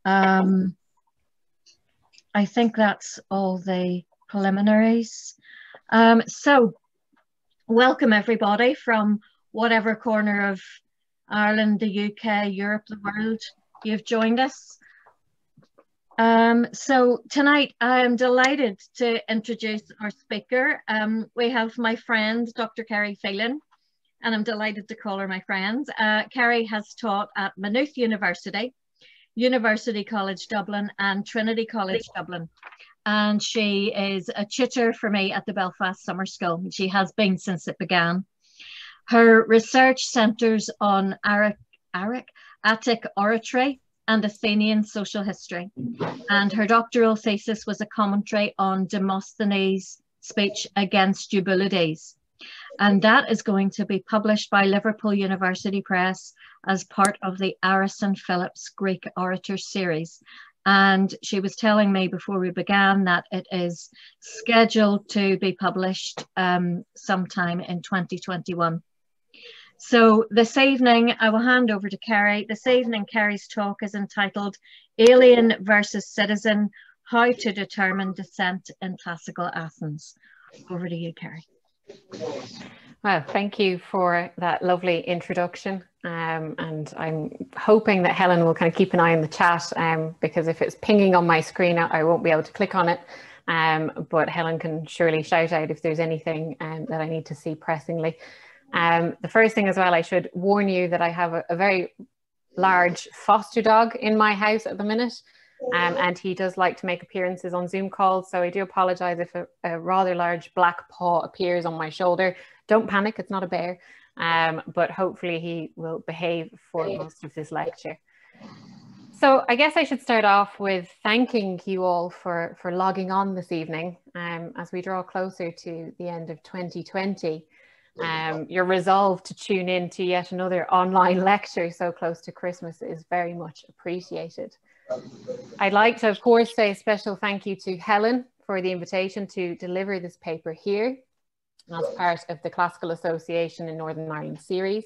I think that's all the preliminaries. So welcome everybody from whatever corner of Ireland, the UK, Europe, the world you've joined us. So tonight I'm delighted to introduce our speaker. We have my friend, Dr. Kerry Phelan, and I'm delighted to call her my friend. Kerry has taught at Maynooth University, University College Dublin and Trinity College Dublin. And she is a tutor for me at the Belfast Summer School. She has been since it began. Her research centres on Attic oratory and Athenian social history. And her doctoral thesis was a commentary on Demosthenes' speech against Eubulides. And that is going to be published by Liverpool University Press as part of the Arison Phillips Greek Orator series. And she was telling me before we began that it is scheduled to be published sometime in 2021. So this evening, I will hand over to Kerry. This evening, Kerry's talk is entitled Alien versus Citizen, How to Determine Descent in Classical Athens. Over to you, Kerry. Well, thank you for that lovely introduction. And I'm hoping that Helen will kind of keep an eye on the chat because if it's pinging on my screen, I won't be able to click on it. But Helen can surely shout out if there's anything that I need to see pressingly. The first thing as well, I should warn you that I have a very large foster dog in my house at the minute. And he does like to make appearances on Zoom calls. So I do apologize if a rather large black paw appears on my shoulder. Don't panic, it's not a bear. But hopefully he will behave for most of this lecture. So I guess I should start off with thanking you all for logging on this evening. As we draw closer to the end of 2020. Your resolve to tune in to yet another online lecture so close to Christmas is very much appreciated. I'd like to, of course, say a special thank you to Helen for the invitation to deliver this paper here as part of the Classical Association in Northern Ireland series.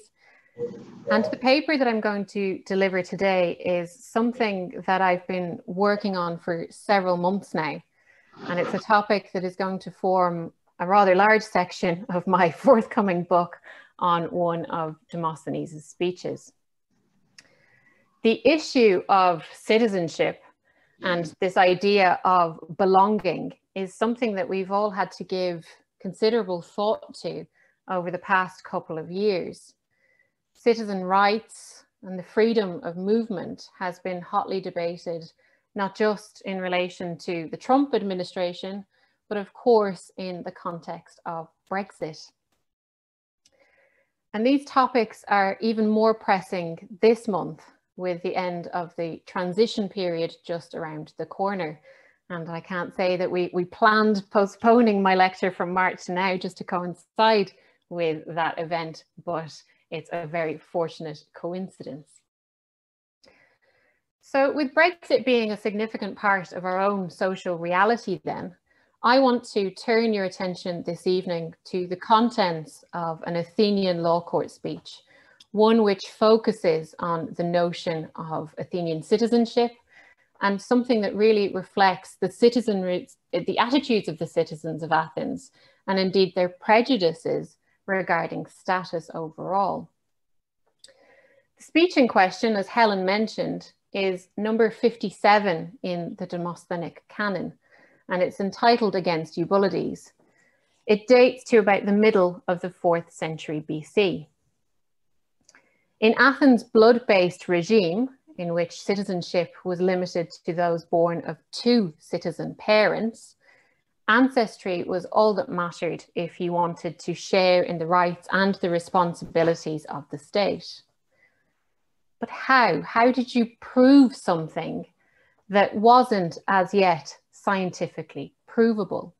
And the paper that I'm going to deliver today is something that I've been working on for several months now. And it's a topic that is going to form a rather large section of my forthcoming book on one of Demosthenes' speeches. The issue of citizenship and this idea of belonging is something that we've all had to give considerable thought to over the past couple of years. Citizen rights and the freedom of movement has been hotly debated, not just in relation to the Trump administration, but of course in the context of Brexit. And these topics are even more pressing this month with the end of the transition period just around the corner. And I can't say that we planned postponing my lecture from March to now just to coincide with that event, but it's a very fortunate coincidence. So with Brexit being a significant part of our own social reality then, I want to turn your attention this evening to the contents of an Athenian law court speech, one which focuses on the notion of Athenian citizenship and something that really reflects the attitudes of the citizens of Athens and indeed their prejudices regarding status overall. The speech in question, as Helen mentioned, is number 57 in the Demosthenic canon, and it's entitled Against Eubulides. It dates to about the middle of the 4th century BC. In Athens' blood-based regime, in which citizenship was limited to those born of 2 citizen parents, ancestry was all that mattered if you wanted to share in the rights and the responsibilities of the state. But how? How did you prove something that wasn't as yet scientifically provable?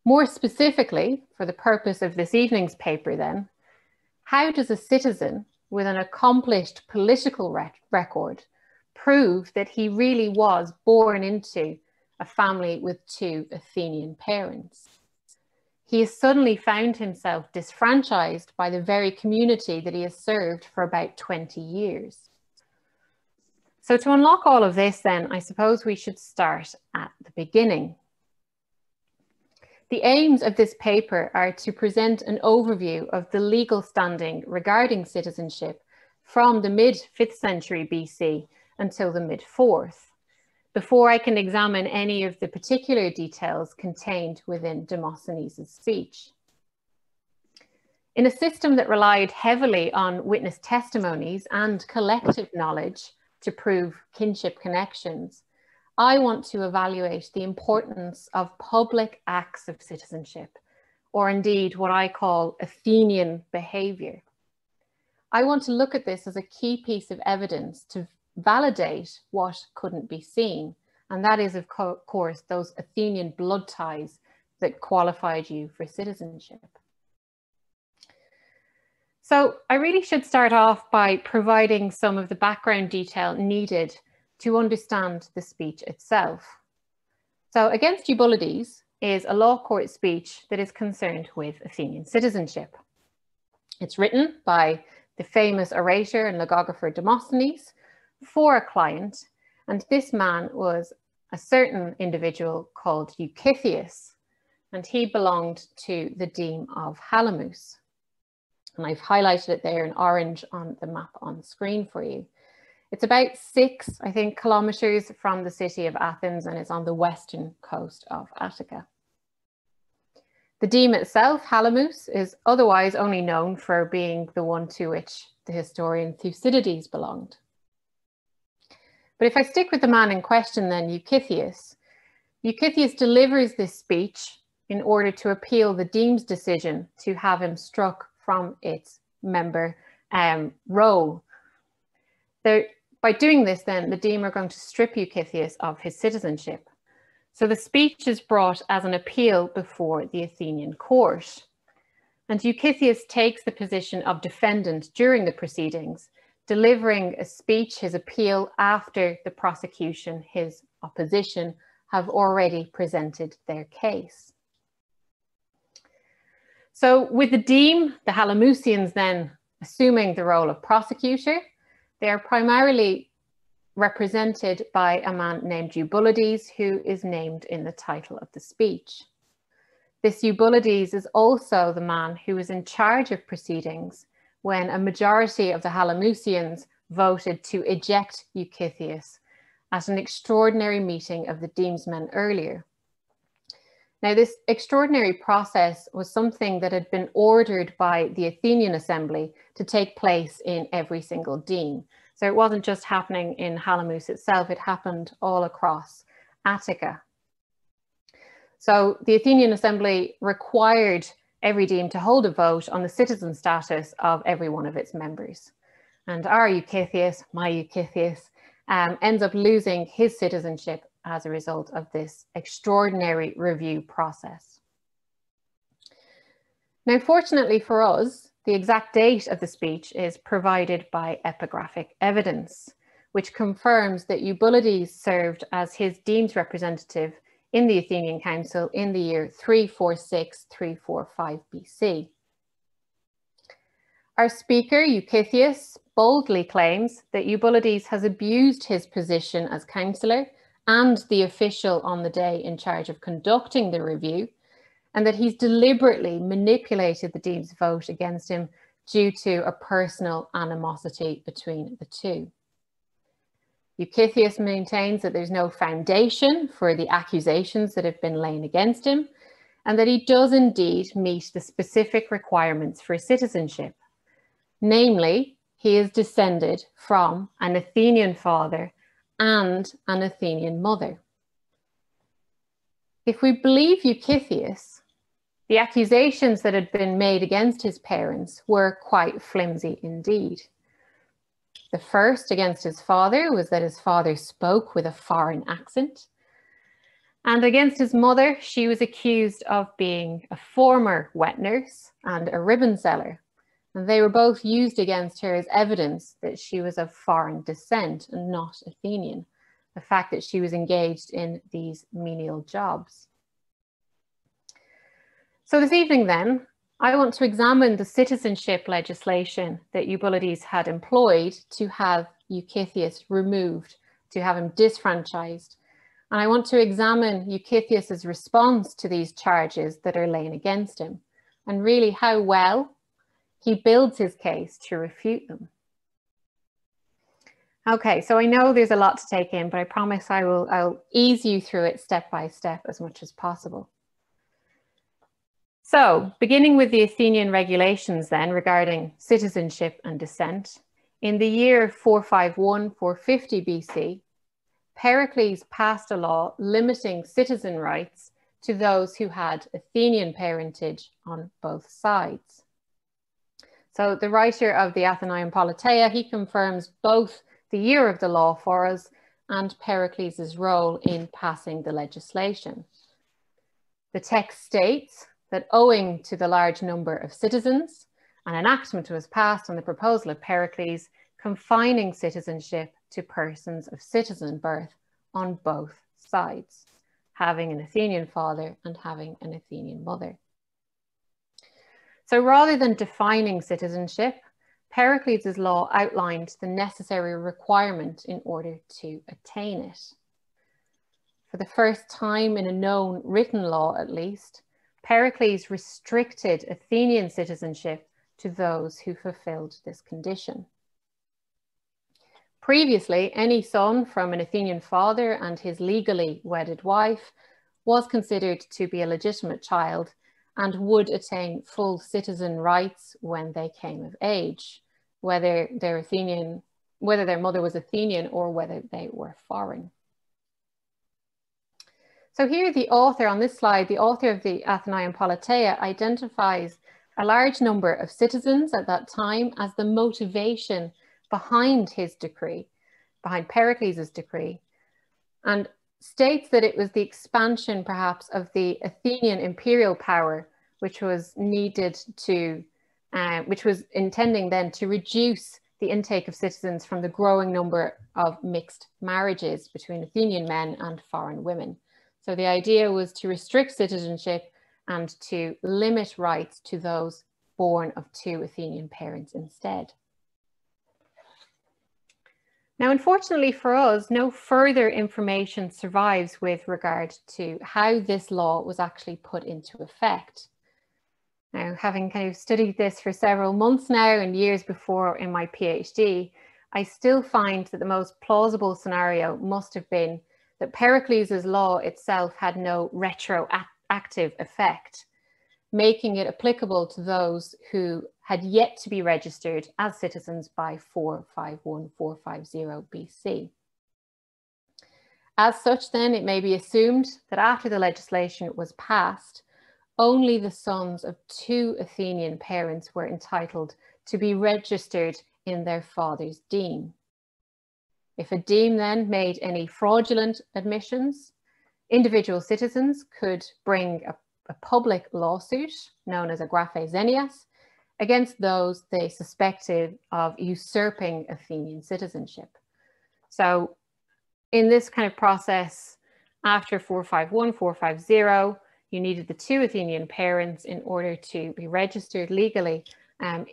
More specifically, for the purpose of this evening's paper then, how does a citizen with an accomplished political record prove that he really was born into a family with 2 Athenian parents? He has suddenly found himself disfranchised by the very community that he has served for about 20 years. So to unlock all of this then, I suppose we should start at the beginning. The aims of this paper are to present an overview of the legal standing regarding citizenship from the mid-5th century BC until the mid-4th, before I can examine any of the particular details contained within Demosthenes' speech. In a system that relied heavily on witness testimonies and collective knowledge to prove kinship connections, I want to evaluate the importance of public acts of citizenship, or indeed what I call Athenian behaviour. I want to look at this as a key piece of evidence to validate what couldn't be seen, and that is, of course, those Athenian blood ties that qualified you for citizenship. So I really should start off by providing some of the background detail needed to understand the speech itself. So Against Eubulides is a law court speech that is concerned with Athenian citizenship. It's written by the famous orator and logographer Demosthenes for a client, and this man was a certain individual called Euxitheos, and he belonged to the deme of Halimus. And I've highlighted it there in orange on the map on screen for you. It's about 6, I think, kilometers from the city of Athens, and it's on the western coast of Attica. The deme itself, Halimus, is otherwise only known for being the one to which the historian Thucydides belonged. But if I stick with the man in question then, Euxitheos delivers this speech in order to appeal the deme's decision to have him struck from its member role. By doing this then, the deme are going to strip Euxitheos of his citizenship. So the speech is brought as an appeal before the Athenian court. And Euxitheos takes the position of defendant during the proceedings, delivering a speech, his appeal, after the prosecution, his opposition, have already presented their case. So with the deme, the Halimusians then assuming the role of prosecutor, they are primarily represented by a man named Eubulides, who is named in the title of the speech. This Eubulides is also the man who was in charge of proceedings when a majority of the Halimusians voted to eject Euxitheos at an extraordinary meeting of the demesmen earlier. Now, this extraordinary process was something that had been ordered by the Athenian assembly to take place in every single deme. So it wasn't just happening in Halimus itself, it happened all across Attica. So the Athenian assembly required every deme to hold a vote on the citizen status of every one of its members. And our Euxitheos, my Euxitheos, ends up losing his citizenship as a result of this extraordinary review process. Now, fortunately for us, the exact date of the speech is provided by epigraphic evidence, which confirms that Eubulides served as his deme's representative in the Athenian Council in the year 346-345 BC. Our speaker, Euxitheos, boldly claims that Eubulides has abused his position as councillor and the official on the day in charge of conducting the review, and that he's deliberately manipulated the deme's vote against him due to a personal animosity between the two. Euxitheos maintains that there's no foundation for the accusations that have been laid against him, and that he does indeed meet the specific requirements for citizenship. Namely, he is descended from an Athenian father and an Athenian mother. If we believe Euxitheos, the accusations that had been made against his parents were quite flimsy indeed. The first against his father was that his father spoke with a foreign accent. And against his mother, she was accused of being a former wet nurse and a ribbon seller. And they were both used against her as evidence that she was of foreign descent and not Athenian, the fact that she was engaged in these menial jobs. So this evening then, I want to examine the citizenship legislation that Eubulides had employed to have Euxitheos removed, to have him disfranchised. And I want to examine Euxitheos's response to these charges that are laying against him, and really how well he builds his case to refute them. Okay, so I know there's a lot to take in, but I promise I'll ease you through it step by step as much as possible. So, beginning with the Athenian regulations then regarding citizenship and descent, in the year 451-450 BC, Pericles passed a law limiting citizen rights to those who had Athenian parentage on both sides. So the writer of the Athenian Politeia, he confirms both the year of the law for us and Pericles' role in passing the legislation. The text states that owing to the large number of citizens, an enactment was passed on the proposal of Pericles confining citizenship to persons of citizen birth on both sides, having an Athenian father and having an Athenian mother. So rather than defining citizenship, Pericles' law outlined the necessary requirement in order to attain it. For the first time in a known written law, at least, Pericles restricted Athenian citizenship to those who fulfilled this condition. Previously, any son from an Athenian father and his legally wedded wife was considered to be a legitimate child and would attain full citizen rights when they came of age, whether their mother was Athenian or whether they were foreign. So here the author on this slide, the author of the Athenian Politeia, identifies a large number of citizens at that time as the motivation behind his decree, behind Pericles' decree, and states that it was the expansion perhaps of the Athenian imperial power, which was needed to, which was intending then to reduce the intake of citizens from the growing number of mixed marriages between Athenian men and foreign women. So the idea was to restrict citizenship and to limit rights to those born of two Athenian parents instead. Now, unfortunately for us, no further information survives with regard to how this law was actually put into effect. Now, having kind of studied this for several months now and years before in my PhD, I still find that the most plausible scenario must have been that Pericles' law itself had no retroactive effect, making it applicable to those who had yet to be registered as citizens by 451-450 BC. As such, then, it may be assumed that after the legislation was passed, only the sons of two Athenian parents were entitled to be registered in their father's deme. If a deme then made any fraudulent admissions, individual citizens could bring a public lawsuit known as a graphe zenias against those they suspected of usurping Athenian citizenship. So in this kind of process, after 451-450, you needed the two Athenian parents in order to be registered legally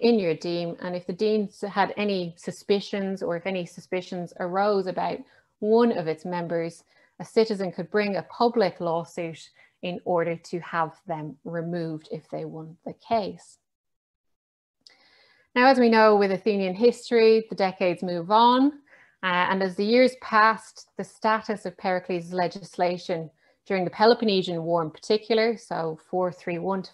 in your deme. And if the demes had any suspicions, or if any suspicions arose about one of its members, a citizen could bring a public lawsuit in order to have them removed if they won the case. Now, as we know with Athenian history, the decades move on, and as the years passed, the status of Pericles' legislation during the Peloponnesian War in particular, so 431-404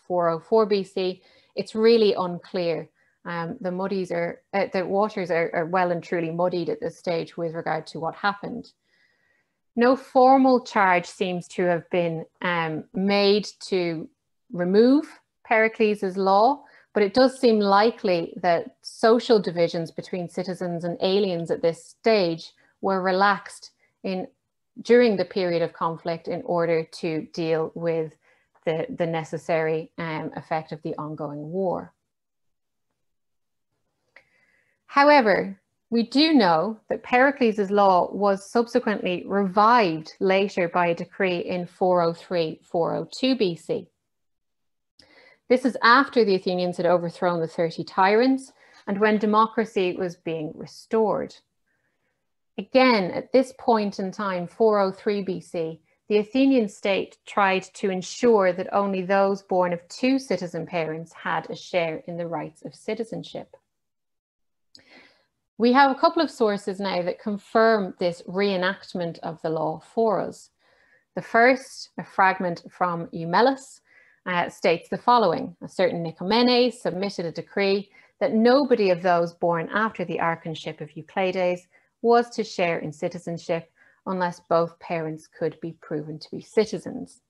BC, it's really unclear. The waters are well and truly muddied at this stage with regard to what happened. No formal charge seems to have been made to remove Pericles' law, but it does seem likely that social divisions between citizens and aliens at this stage were relaxed during the period of conflict in order to deal with the necessary effect of the ongoing war. However, we do know that Pericles' law was subsequently revived later by a decree in 403-402 BC. This is after the Athenians had overthrown the 30 tyrants and when democracy was being restored. Again, at this point in time, 403 BC, the Athenian state tried to ensure that only those born of two citizen parents had a share in the rights of citizenship. We have a couple of sources now that confirm this reenactment of the law for us. The first, a fragment from Eumeles, states the following: a certain Nicomenes submitted a decree that nobody of those born after the archonship of Euclides was to share in citizenship unless both parents could be proven to be citizens.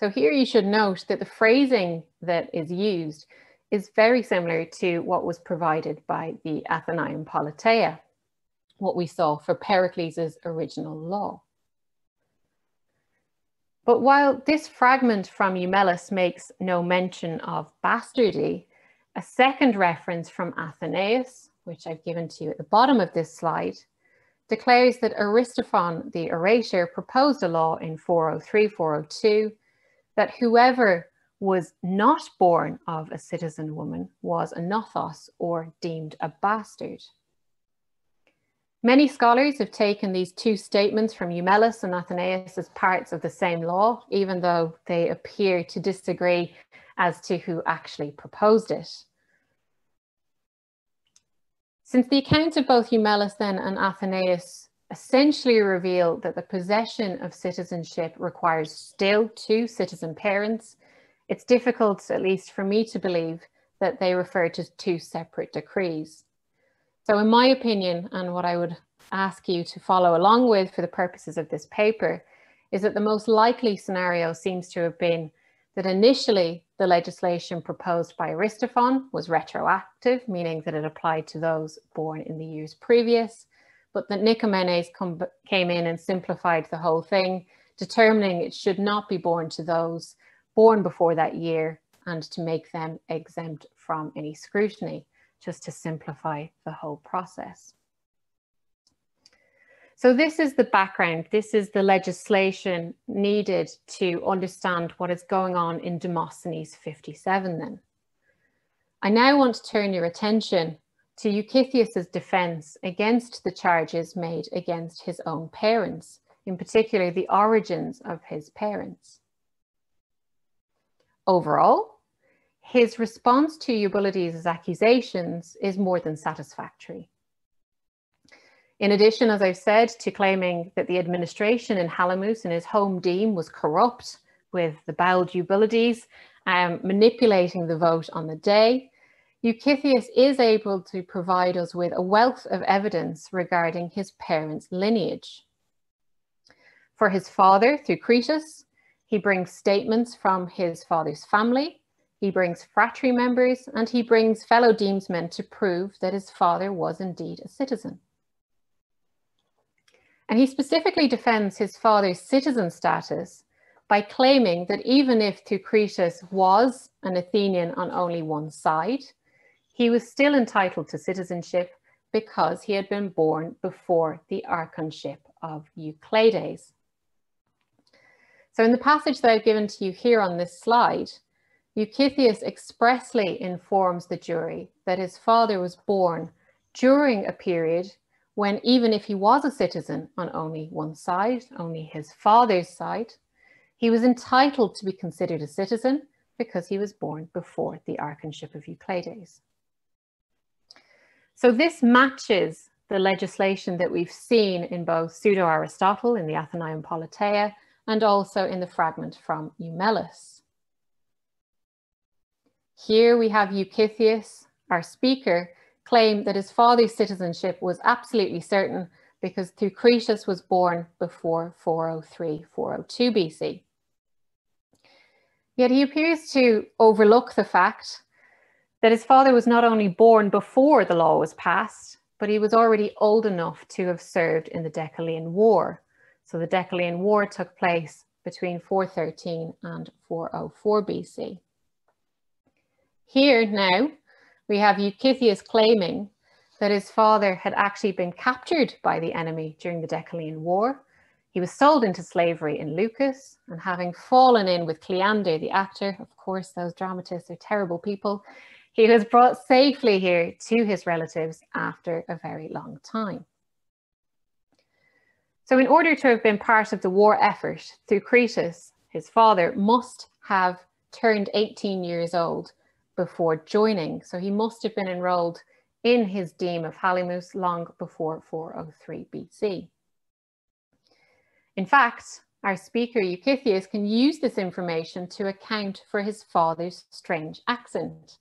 So here you should note that the phrasing that is used is very similar to what was provided by the Athenian Politeia, what we saw for Pericles' original law. But while this fragment from Eumeles makes no mention of bastardy, a second reference from Athenaeus, which I've given to you at the bottom of this slide, declares that Aristophon, the orator, proposed a law in 403-402 that whoever was not born of a citizen woman was a nothos, or deemed a bastard. Many scholars have taken these two statements from Eumeles and Athenaeus as parts of the same law, even though they appear to disagree as to who actually proposed it. Since the accounts of both Eumeles then and Athenaeus essentially reveal that the possession of citizenship requires still two citizen parents, it's difficult, at least for me, to believe that they refer to two separate decrees. So in my opinion, and what I would ask you to follow along with for the purposes of this paper, is that the most likely scenario seems to have been that initially the legislation proposed by Aristophon was retroactive, meaning that it applied to those born in the years previous, but that Nicomenes came in and simplified the whole thing, determining it should not be born to those born before that year and to make them exempt from any scrutiny, just to simplify the whole process. So this is the background. This is the legislation needed to understand what is going on in Demosthenes 57 then. I now want to turn your attention to Euxitheos' defense against the charges made against his own parents, in particular the origins of his parents. Overall, his response to Eubulides' accusations is more than satisfactory. In addition, as I've said, to claiming that the administration in Halimus and his home deme was corrupt, with the bowed Eubulides manipulating the vote on the day, Euxitheos is able to provide us with a wealth of evidence regarding his parents' lineage. For his father, Thucritus, he brings statements from his father's family, he brings phratry members, and he brings fellow demesmen to prove that his father was indeed a citizen. And he specifically defends his father's citizen status by claiming that even if Thucritus was an Athenian on only one side, he was still entitled to citizenship because he had been born before the archonship of Euclides. So in the passage that I've given to you here on this slide, Euxitheos expressly informs the jury that his father was born during a period when, even if he was a citizen on only one side, only his father's side, he was entitled to be considered a citizen because he was born before the archonship of Euclides. So this matches the legislation that we've seen in both Pseudo-Aristotle in the Athenian Politeia and also in the fragment from Eumeles. Here we have Euxitheos, our speaker, claim that his father's citizenship was absolutely certain because Thucritus was born before 403-402 BC. Yet he appears to overlook the fact that his father was not only born before the law was passed, but he was already old enough to have served in the Decelean War. So the Decelean War took place between 413 and 404 BC. Here now, we have Euxitheos claiming that his father had actually been captured by the enemy during the Decelean War. He was sold into slavery in Lucas, and having fallen in with Cleander, the actor, of course, those dramatists are terrible people, he was brought safely here to his relatives after a very long time. So in order to have been part of the war effort, Euxitheos, his father, must have turned 18 years old before joining. So he must have been enrolled in his deme of Halimus long before 403 BC. In fact, our speaker Euxitheos can use this information to account for his father's strange accent.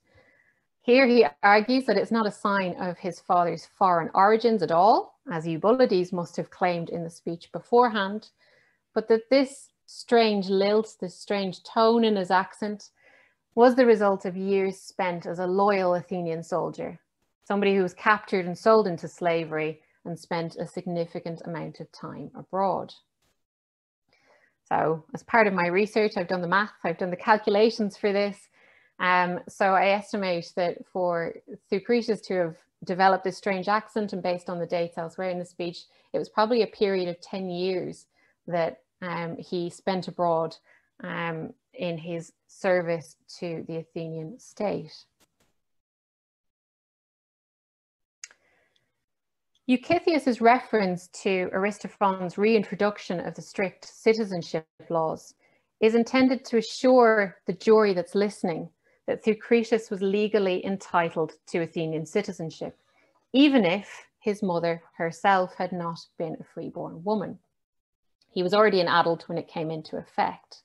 Here he argues that it's not a sign of his father's foreign origins at all, as Eubulides must have claimed in the speech beforehand, but that this strange lilt, this strange tone in his accent, was the result of years spent as a loyal Athenian soldier, somebody who was captured and sold into slavery and spent a significant amount of time abroad. So as part of my research, I've done the math, I've done the calculations for this. So I estimate that for Euxitheos to have developed this strange accent, and based on the dates elsewhere in the speech, it was probably a period of 10 years that he spent abroad in his service to the Athenian state. Euxitheos' reference to Aristophanes' reintroduction of the strict citizenship laws is intended to assure the jury that's listening that Euxitheos was legally entitled to Athenian citizenship, even if his mother herself had not been a freeborn woman. He was already an adult when it came into effect.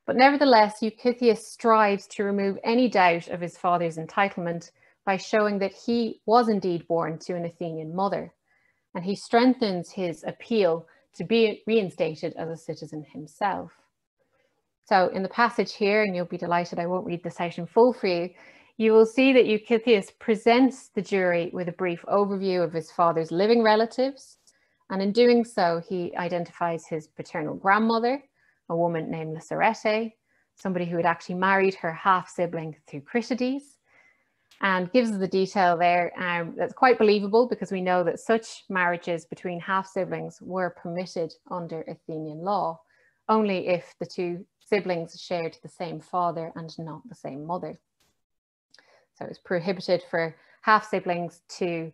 But nevertheless, Euxitheos strives to remove any doubt of his father's entitlement by showing that he was indeed born to an Athenian mother, and he strengthens his appeal to be reinstated as a citizen himself. So in the passage here, and you'll be delighted I won't read this out in full for you, you will see that Euxitheos presents the jury with a brief overview of his father's living relatives, and in doing so, he identifies his paternal grandmother, a woman named Lycirete, somebody who had actually married her half-sibling Euxitheos, and gives the detail there that's quite believable, because we know that such marriages between half-siblings were permitted under Athenian law, only if the two siblings shared the same father and not the same mother. So it was prohibited for half-siblings to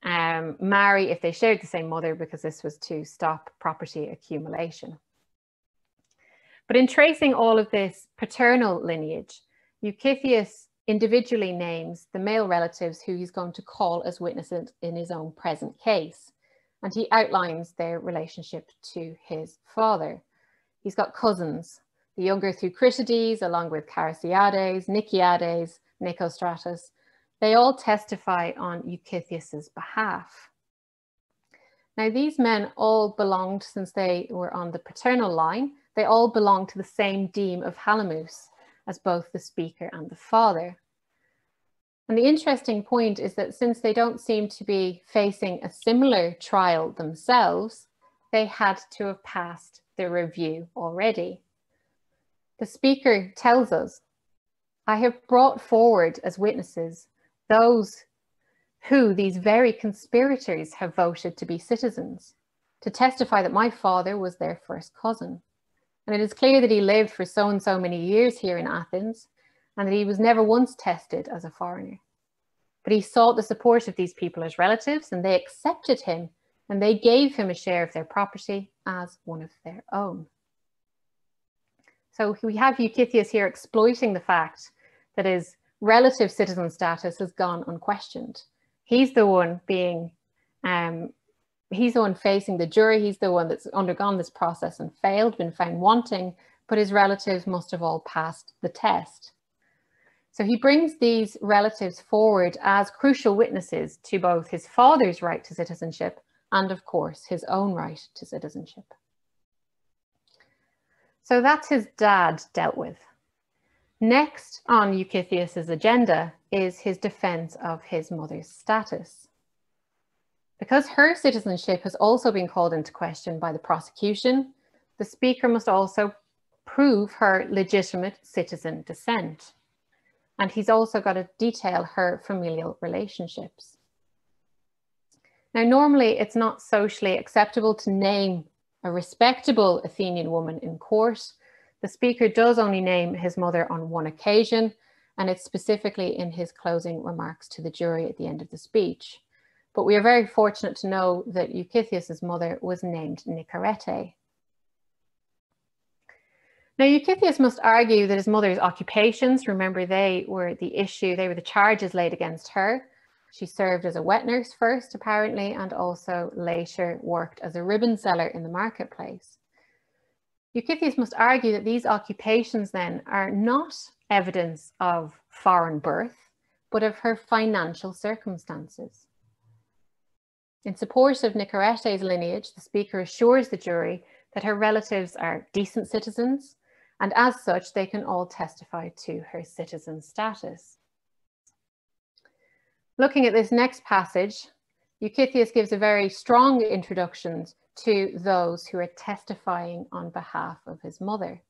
marry if they shared the same mother, because this was to stop property accumulation. But in tracing all of this paternal lineage, Euxitheos individually names the male relatives who he's going to call as witnesses in his own present case, and he outlines their relationship to his father. He's got cousins, the younger Euxitheos, along with Charasiades, Niciades, Nicostratus. They all testify on Euxitheos' behalf. Now, these men all belonged, since they were on the paternal line, they all belonged to the same deme of Halimus as both the speaker and the father. And the interesting point is that since they don't seem to be facing a similar trial themselves, they had to have passed the review already. The speaker tells us, "I have brought forward as witnesses those who these very conspirators have voted to be citizens, to testify that my father was their first cousin. And it is clear that he lived for so and so many years here in Athens, and that he was never once tested as a foreigner. But he sought the support of these people as relatives, and they accepted him, and they gave him a share of their property as one of their own." So we have Euxitheos here exploiting the fact that his relative citizen status has gone unquestioned. He's the one being, he's the one facing the jury. He's the one that's undergone this process and failed, been found wanting, but his relatives must have all passed the test. So he brings these relatives forward as crucial witnesses to both his father's right to citizenship and, of course, his own right to citizenship. So that's his dad dealt with. Next on Euxitheos' agenda is his defense of his mother's status. Because her citizenship has also been called into question by the prosecution, the speaker must also prove her legitimate citizen descent. And he's also got to detail her familial relationships. Now, normally it's not socially acceptable to name a respectable Athenian woman in court. The speaker does only name his mother on one occasion, and it's specifically in his closing remarks to the jury at the end of the speech. but we are very fortunate to know that Euxitheos' mother was named Nicorete. Now, Euxitheos must argue that his mother's occupations, remember they were the issue, they were the charges laid against her. She served as a wet nurse first, apparently, and also later worked as a ribbon seller in the marketplace. Euxitheos must argue that these occupations then are not evidence of foreign birth, but of her financial circumstances. In support of Nicorete's lineage, the speaker assures the jury that her relatives are decent citizens, and as such, they can all testify to her citizen status. Looking at this next passage, Euxitheos gives a very strong introduction to those who are testifying on behalf of his mother.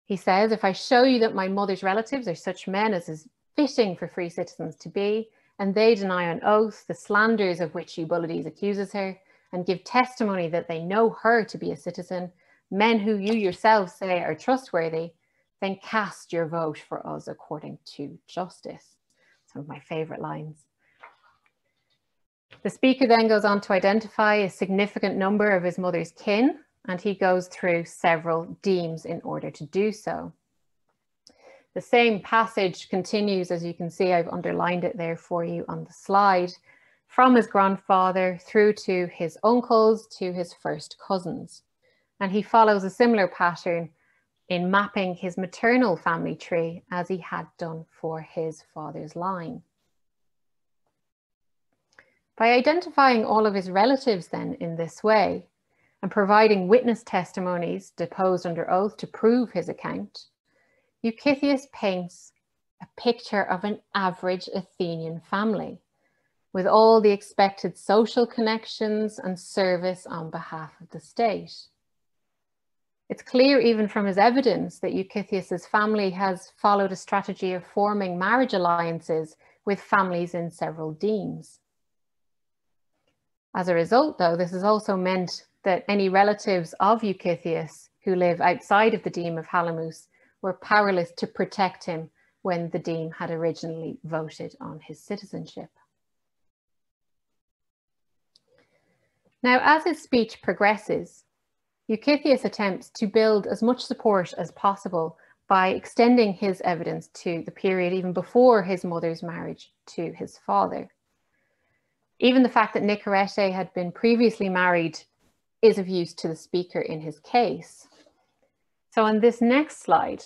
He says, "If I show you that my mother's relatives are such men as is fitting for free citizens to be, and they deny on oath the slanders of which Eubulides accuses her, and give testimony that they know her to be a citizen, men who you yourselves say are trustworthy, then cast your vote for us according to justice." Some of my favorite lines. The speaker then goes on to identify a significant number of his mother's kin, and he goes through several demes in order to do so. The same passage continues, as you can see, I've underlined it there for you on the slide, from his grandfather through to his uncles to his first cousins. And he follows a similar pattern in mapping his maternal family tree as he had done for his father's line. By identifying all of his relatives then in this way and providing witness testimonies deposed under oath to prove his account, Euxitheos paints a picture of an average Athenian family with all the expected social connections and service on behalf of the state. It's clear even from his evidence that Euxitheos' family has followed a strategy of forming marriage alliances with families in several demes. As a result, though, this has also meant that any relatives of Euxitheos who live outside of the deme of Halimus were powerless to protect him when the deme had originally voted on his citizenship. Now, as his speech progresses, Euxitheos attempts to build as much support as possible by extending his evidence to the period even before his mother's marriage to his father. Even the fact that Nicorete had been previously married is of use to the speaker in his case. So on this next slide,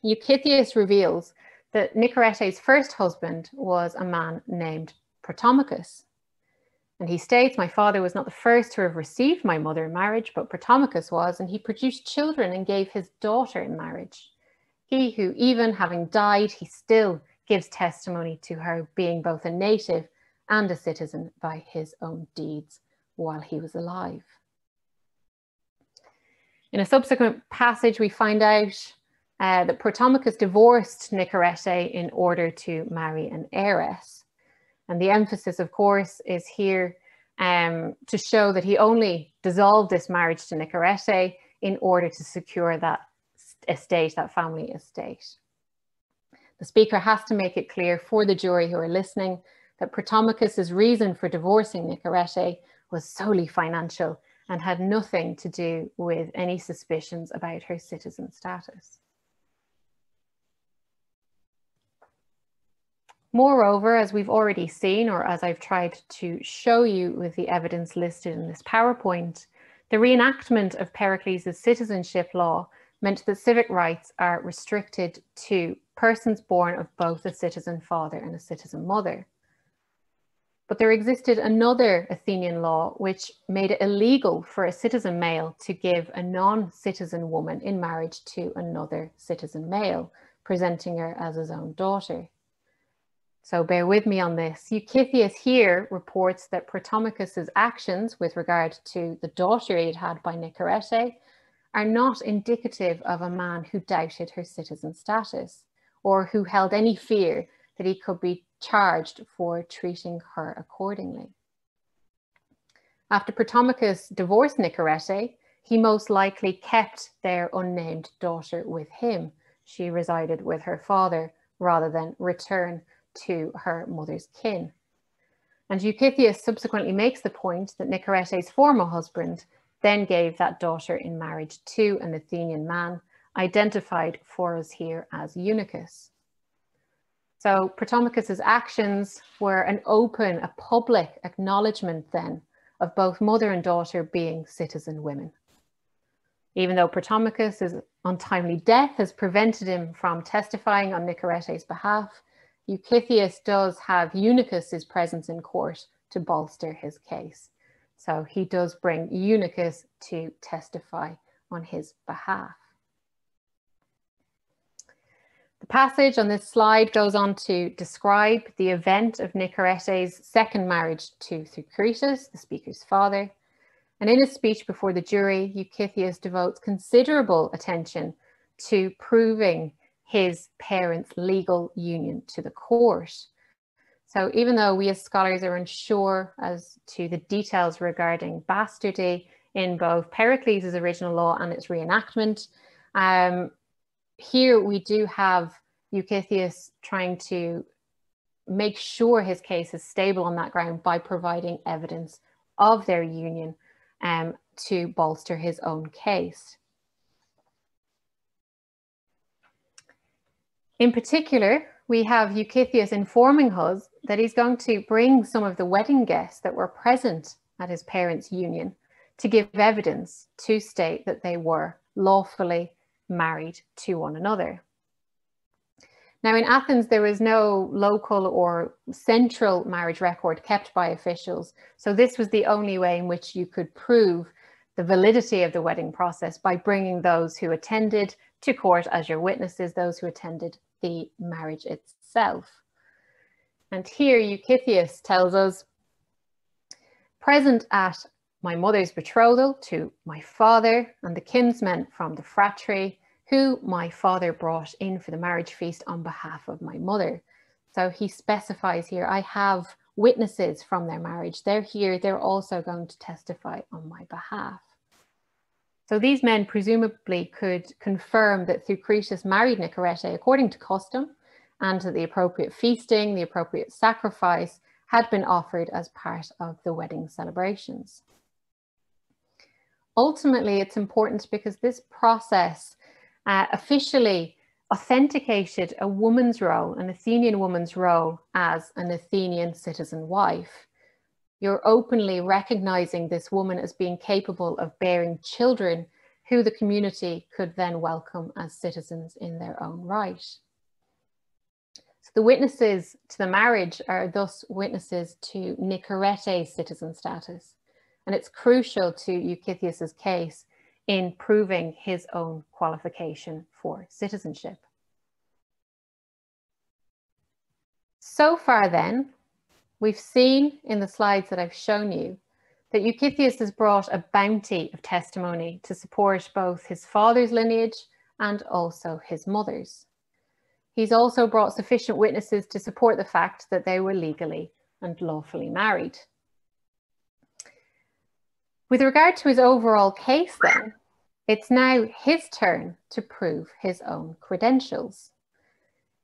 Euxitheos reveals that Nicorete's first husband was a man named Protomachus. And he states, "My father was not the first to have received my mother in marriage, but Protomachus was, and he produced children and gave his daughter in marriage. He who, even having died, he still gives testimony to her being both a native and a citizen by his own deeds while he was alive." In a subsequent passage, we find out that Protomachus divorced Nicorete in order to marry an heiress. And the emphasis, of course, is here to show that he only dissolved this marriage to Nicorete in order to secure that estate, that family estate. The speaker has to make it clear for the jury who are listening that Protomachus's reason for divorcing Nicorete was solely financial and had nothing to do with any suspicions about her citizen status. Moreover, as we've already seen, or as I've tried to show you with the evidence listed in this PowerPoint, the reenactment of Pericles' citizenship law meant that civic rights are restricted to persons born of both a citizen father and a citizen mother. But there existed another Athenian law which made it illegal for a citizen male to give a non-citizen woman in marriage to another citizen male, presenting her as his own daughter. So bear with me on this. Euxitheos here reports that Protomachus's actions with regard to the daughter he had had by Nicorete are not indicative of a man who doubted her citizen status or who held any fear that he could be charged for treating her accordingly. After Protomachus divorced Nicorete, he most likely kept their unnamed daughter with him. She resided with her father rather than return to her mother's kin. And Euxitheos subsequently makes the point that Nicarete's former husband then gave that daughter in marriage to an Athenian man, identified for us here as Eunuchus. So Ptolemachus's actions were an open, a public acknowledgement then of both mother and daughter being citizen women. Even though Ptolemachus' untimely death has prevented him from testifying on Nicarete's behalf, Euxitheos does have Eunuchus' presence in court to bolster his case. So he does bring Eunuchus to testify on his behalf. The passage on this slide goes on to describe the event of Nicarete's second marriage to Thucydides, the speaker's father. And in his speech before the jury, Euxitheos devotes considerable attention to proving his parents' legal union to the court. So even though we as scholars are unsure as to the details regarding bastardy in both Pericles' original law and its reenactment, here we do have Euxitheos trying to make sure his case is stable on that ground by providing evidence of their union to bolster his own case. In particular, we have Euxitheos informing us that he's going to bring some of the wedding guests that were present at his parents' union to give evidence to state that they were lawfully married to one another. Now in Athens, there was no local or central marriage record kept by officials. So this was the only way in which you could prove the validity of the wedding process, by bringing those who attended to court as your witnesses, those who attended the marriage itself. And here Euxitheos tells us, present at my mother's betrothal to my father and the kinsmen from the fratry, who my father brought in for the marriage feast on behalf of my mother. So he specifies here, I have witnesses from their marriage. They're here, they're also going to testify on my behalf. So these men presumably could confirm that Thucydides married Nicarete according to custom, and that the appropriate feasting, the appropriate sacrifice had been offered as part of the wedding celebrations. Ultimately, it's important because this process officially authenticated a woman's role, an Athenian woman's role as an Athenian citizen wife. You're openly recognizing this woman as being capable of bearing children who the community could then welcome as citizens in their own right. So the witnesses to the marriage are thus witnesses to Nicarete's citizen status. And it's crucial to Euxitheos' case in proving his own qualification for citizenship. So far then, we've seen in the slides that I've shown you that Euxitheos has brought a bounty of testimony to support both his father's lineage and also his mother's. He's also brought sufficient witnesses to support the fact that they were legally and lawfully married. With regard to his overall case then, it's now his turn to prove his own credentials.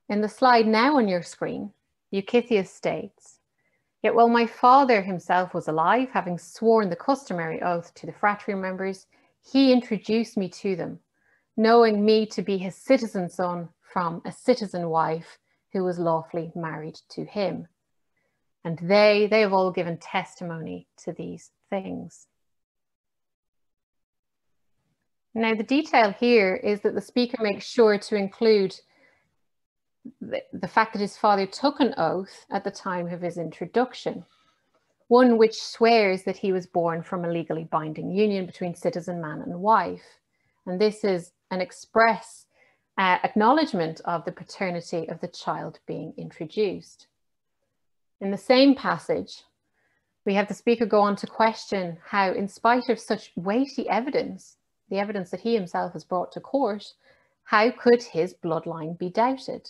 In the slide now on your screen, Euxitheos states, yet while my father himself was alive, having sworn the customary oath to the fratry members, he introduced me to them, knowing me to be his citizen son from a citizen wife who was lawfully married to him. And they have all given testimony to these things. Now, the detail here is that the speaker makes sure to include the fact that his father took an oath at the time of his introduction, one which swears that he was born from a legally binding union between citizen man and wife. And this is an express acknowledgement of the paternity of the child being introduced. In the same passage, we have the speaker go on to question how, in spite of such weighty evidence, the evidence that he himself has brought to court, how could his bloodline be doubted?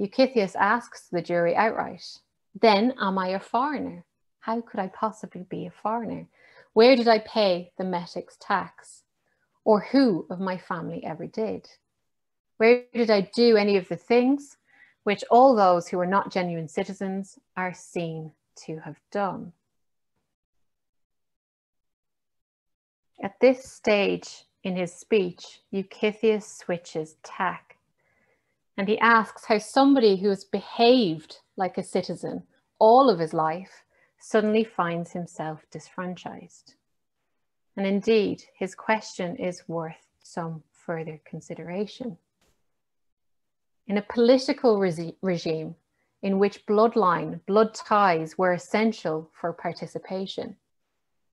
Euxitheos asks the jury outright, then am I a foreigner? How could I possibly be a foreigner? Where did I pay the metic's tax? Or who of my family ever did? Where did I do any of the things which all those who are not genuine citizens are seen to have done. At this stage in his speech, Euxitheos switches tack, and he asks how somebody who has behaved like a citizen all of his life suddenly finds himself disfranchised. And indeed, his question is worth some further consideration. In a political regime in which blood ties were essential for participation,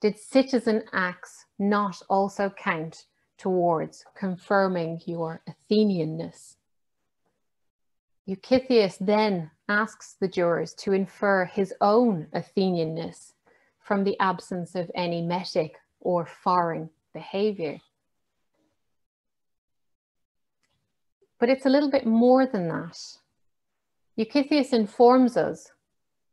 did citizen acts not also count towards confirming your Athenianness? Euxitheos then asks the jurors to infer his own Athenianness from the absence of any metic or foreign behavior. But it's a little bit more than that. Euxitheos informs us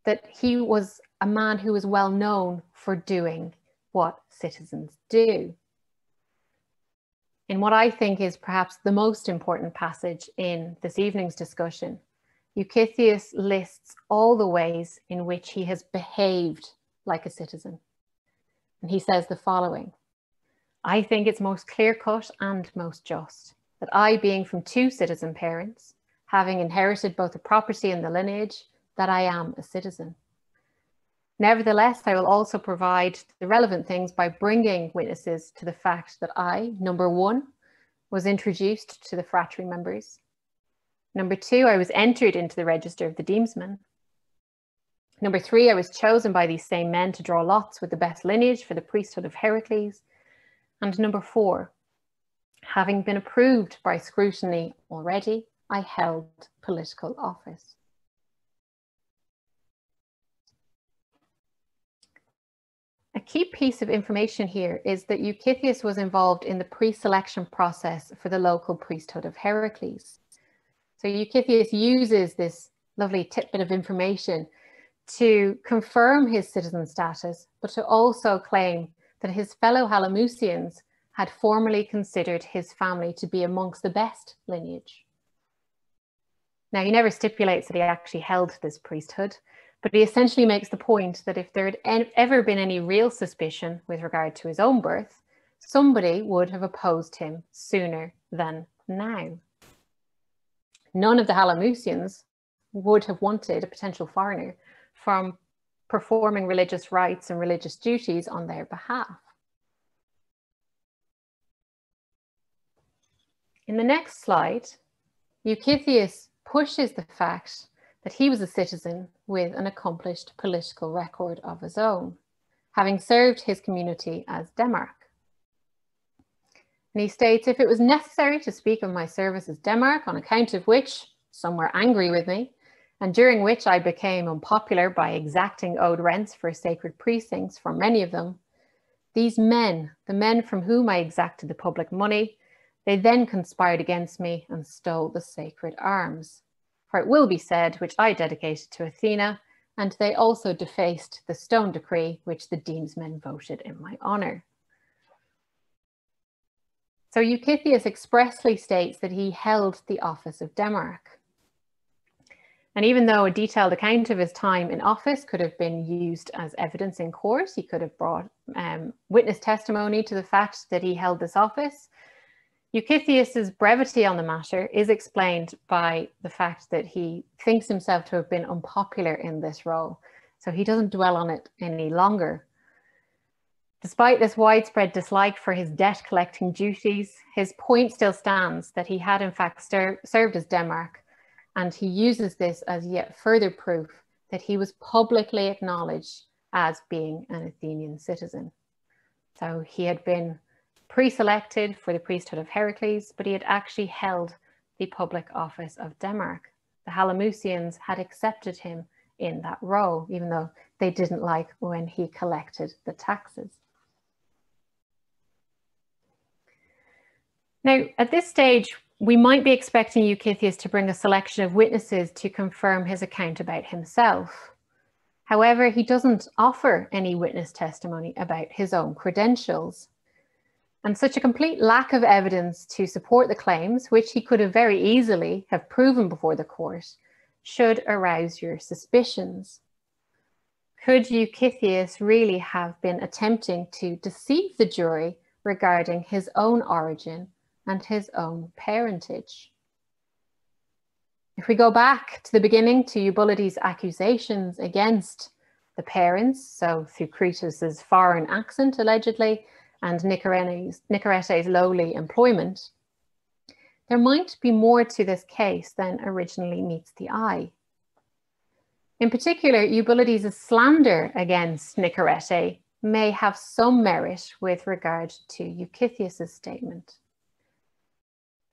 that he was a man who was well known for doing what citizens do. In what I think is perhaps the most important passage in this evening's discussion, Euxitheos lists all the ways in which he has behaved like a citizen. And he says the following: I think it's most clear-cut and most just that I, being from 2 citizen parents, having inherited both the property and the lineage, that I am a citizen. Nevertheless, I will also provide the relevant things by bringing witnesses to the fact that I, number 1, was introduced to the fratry members. Number 2, I was entered into the register of the demesmen. Number 3, I was chosen by these same men to draw lots with the best lineage for the priesthood of Heracles. And number 4, having been approved by scrutiny already, I held political office. A key piece of information here is that Euxitheos was involved in the pre-selection process for the local priesthood of Heracles. So Euxitheos uses this lovely tidbit of information to confirm his citizen status, but to also claim that his fellow Halimusians had formerly considered his family to be amongst the best lineage. Now, he never stipulates that he actually held this priesthood, but he essentially makes the point that if there had ever been any real suspicion with regard to his own birth, somebody would have opposed him sooner than now. None of the Halimusians would have wanted a potential foreigner from performing religious rites and religious duties on their behalf. In the next slide, Euxitheos pushes the fact that he was a citizen with an accomplished political record of his own, having served his community as demarch. And he states, if it was necessary to speak of my service as demarch, on account of which some were angry with me, and during which I became unpopular by exacting owed rents for sacred precincts from many of them, these men, the men from whom I exacted the public money, they then conspired against me and stole the sacred arms. For it will be said, which I dedicated to Athena, and they also defaced the stone decree which the demesmen voted in my honour. So Euxitheos expressly states that he held the office of demarch. And even though a detailed account of his time in office could have been used as evidence in court, he could have brought witness testimony to the fact that he held this office, Euxitheos's brevity on the matter is explained by the fact that he thinks himself to have been unpopular in this role, so he doesn't dwell on it any longer. Despite this widespread dislike for his debt collecting duties, his point still stands that he had in fact served as demarch, and he uses this as yet further proof that he was publicly acknowledged as being an Athenian citizen. So he had been pre-selected for the priesthood of Heracles, but he had actually held the public office of demarch. The Halimusians had accepted him in that role, even though they didn't like when he collected the taxes. Now, at this stage, we might be expecting Euxitheos to bring a selection of witnesses to confirm his account about himself. However, he doesn't offer any witness testimony about his own credentials. And such a complete lack of evidence to support the claims, which he could have very easily have proven before the court, should arouse your suspicions. Could Euxitheos really have been attempting to deceive the jury regarding his own origin and his own parentage? If we go back to the beginning, to Eubulides' accusations against the parents, so Thucydides's foreign accent allegedly, and Nicarete's lowly employment, there might be more to this case than originally meets the eye. In particular, Eubulides' slander against Nicarete may have some merit with regard to Euxitheos' statement.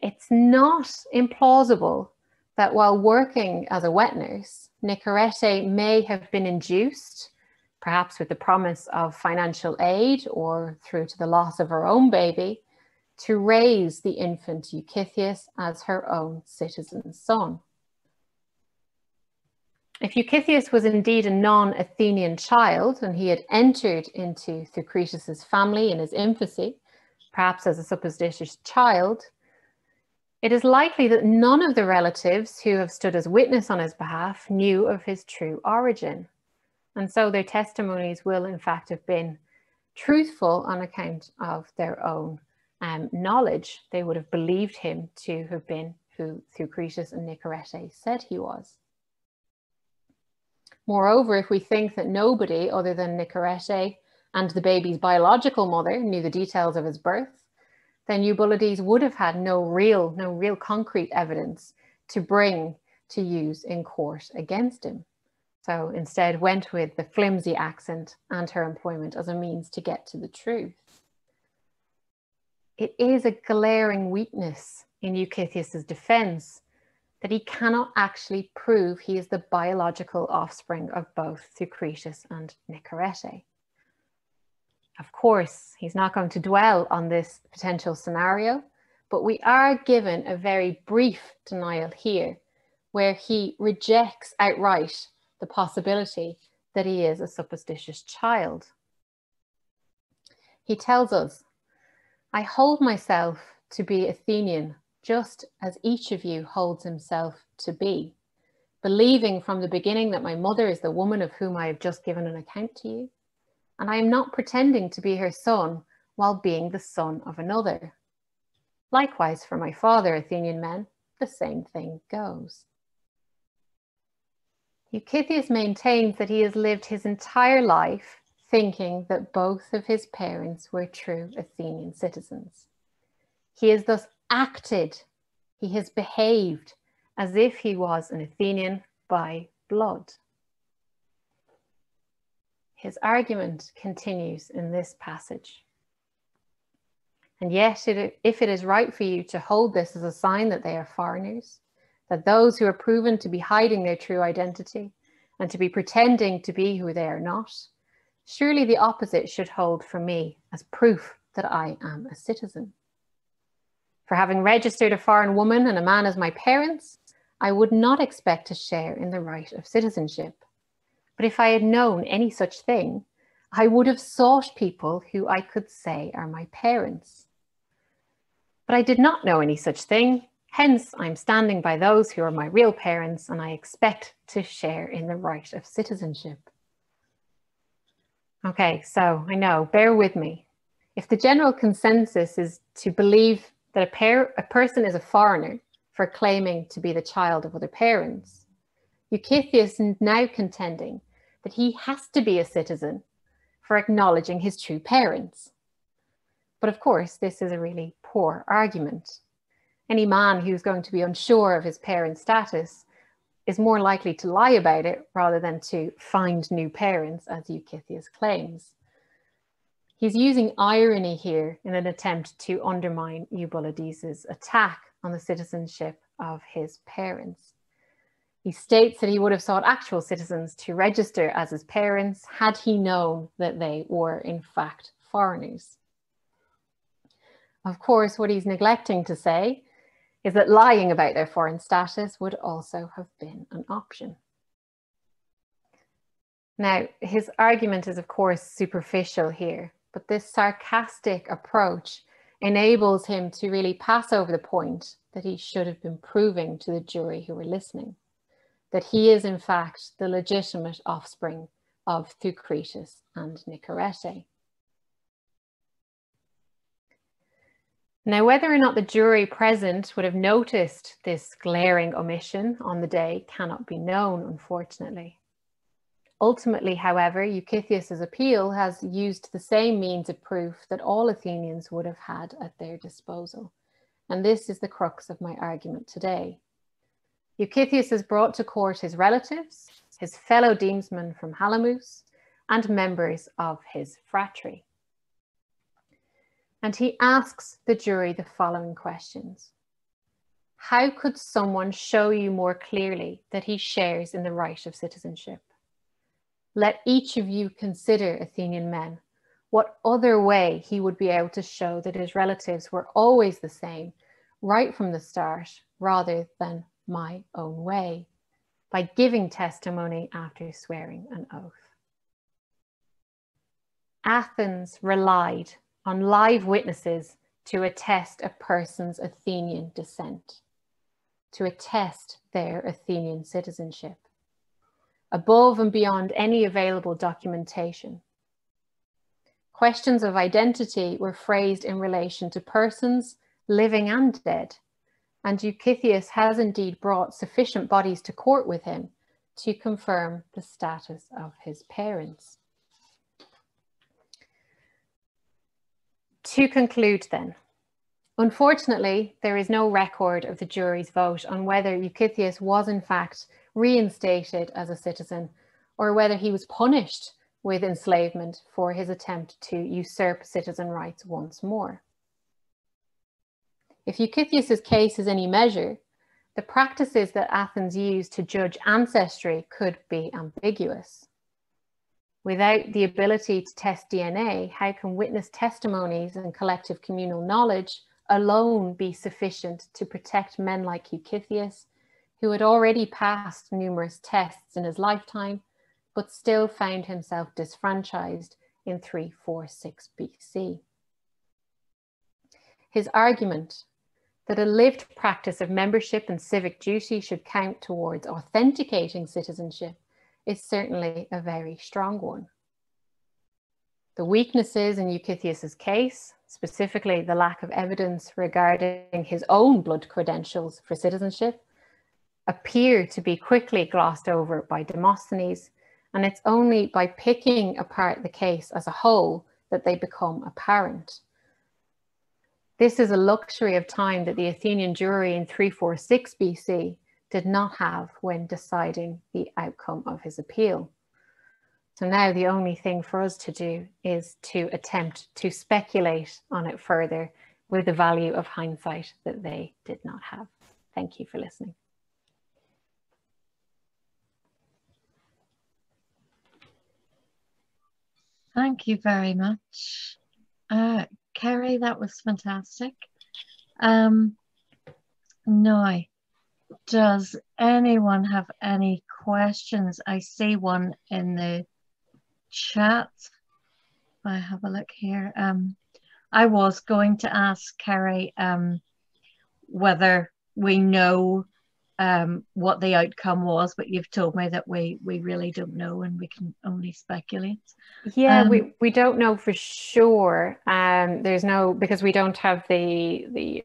It's not implausible that while working as a wet nurse, Nicarete may have been induced, perhaps with the promise of financial aid or through to the loss of her own baby, to raise the infant Euxitheos as her own citizen son. If Euxitheos was indeed a non-Athenian child and he had entered into Thucydides's family in his infancy, perhaps as a supposititious child, it is likely that none of the relatives who have stood as witness on his behalf knew of his true origin. And so their testimonies will in fact have been truthful on account of their own knowledge. They would have believed him to have been who Thucydides and Nicarete said he was. Moreover, if we think that nobody other than Nicarete and the baby's biological mother knew the details of his birth, then Eubulides would have had no real concrete evidence to bring to use in court against him. So instead went with the flimsy accent and her employment as a means to get to the truth. It is a glaring weakness in Euxitheos' defense that he cannot actually prove he is the biological offspring of both Thucydidus and Nicarete. Of course, he's not going to dwell on this potential scenario, but we are given a very brief denial here, where he rejects outright the possibility that he is a supposititious child. He tells us, "I hold myself to be Athenian, just as each of you holds himself to be, believing from the beginning that my mother is the woman of whom I have just given an account to you, and I am not pretending to be her son while being the son of another. Likewise for my father, Athenian men, the same thing goes." Euxitheos maintains that he has lived his entire life thinking that both of his parents were true Athenian citizens. He has thus acted, he has behaved as if he was an Athenian by blood. His argument continues in this passage. "And yet, if it is right for you to hold this as a sign that they are foreigners, that those who are proven to be hiding their true identity and to be pretending to be who they are not, surely the opposite should hold for me as proof that I am a citizen. For having registered a foreign woman and a man as my parents, I would not expect to share in the right of citizenship. But if I had known any such thing, I would have sought people who I could say are my parents. But I did not know any such thing. Hence, I'm standing by those who are my real parents, and I expect to share in the right of citizenship." Okay, so I know, bear with me. If the general consensus is to believe that a person is a foreigner for claiming to be the child of other parents, Euxitheos is now contending that he has to be a citizen for acknowledging his true parents. But of course, this is a really poor argument. Any man who's going to be unsure of his parents' status is more likely to lie about it rather than to find new parents, as Euxitheos claims. He's using irony here in an attempt to undermine Eubulides' attack on the citizenship of his parents. He states that he would have sought actual citizens to register as his parents had he known that they were in fact foreigners. Of course, what he's neglecting to say is that lying about their foreign status would also have been an option. Now, his argument is of course superficial here, but this sarcastic approach enables him to really pass over the point that he should have been proving to the jury who were listening, that he is in fact the legitimate offspring of Thucretus and Nicorete. Now, whether or not the jury present would have noticed this glaring omission on the day cannot be known, unfortunately. Ultimately, however, Euxitheos' appeal has used the same means of proof that all Athenians would have had at their disposal. And this is the crux of my argument today. Euxitheos has brought to court his relatives, his fellow demesmen from Halimus, and members of his phratry. And he asks the jury the following questions. How could someone show you more clearly that he shares in the right of citizenship? Let each of you consider, Athenian men, what other way he would be able to show that his relatives were always the same, right from the start, rather than my own way, by giving testimony after swearing an oath. Athens relied on live witnesses to attest a person's Athenian descent, to attest their Athenian citizenship, above and beyond any available documentation. Questions of identity were phrased in relation to persons, living and dead, and Euxitheos has indeed brought sufficient bodies to court with him to confirm the status of his parents. To conclude then, unfortunately, there is no record of the jury's vote on whether Euxitheos was in fact reinstated as a citizen or whether he was punished with enslavement for his attempt to usurp citizen rights once more. If Euxitheos' case is any measure, the practices that Athens used to judge ancestry could be ambiguous. Without the ability to test DNA, how can witness testimonies and collective communal knowledge alone be sufficient to protect men like Euxitheos, who had already passed numerous tests in his lifetime, but still found himself disfranchised in 346 BC? His argument that a lived practice of membership and civic duty should count towards authenticating citizenship is certainly a very strong one. The weaknesses in Euxitheos' case, specifically the lack of evidence regarding his own blood credentials for citizenship, appear to be quickly glossed over by Demosthenes, and it's only by picking apart the case as a whole that they become apparent. This is a luxury of time that the Athenian jury in 346 BC did not have when deciding the outcome of his appeal. So now the only thing for us to do is to attempt to speculate on it further with the value of hindsight that they did not have. Thank you for listening. Thank you very much. Kerry, that was fantastic. Now, does anyone have any questions? I see one in the chat. If I have a look here. I was going to ask Kerry whether we know what the outcome was, but you've told me that we really don't know and we can only speculate. Yeah, we don't know for sure. There's no, because we don't have the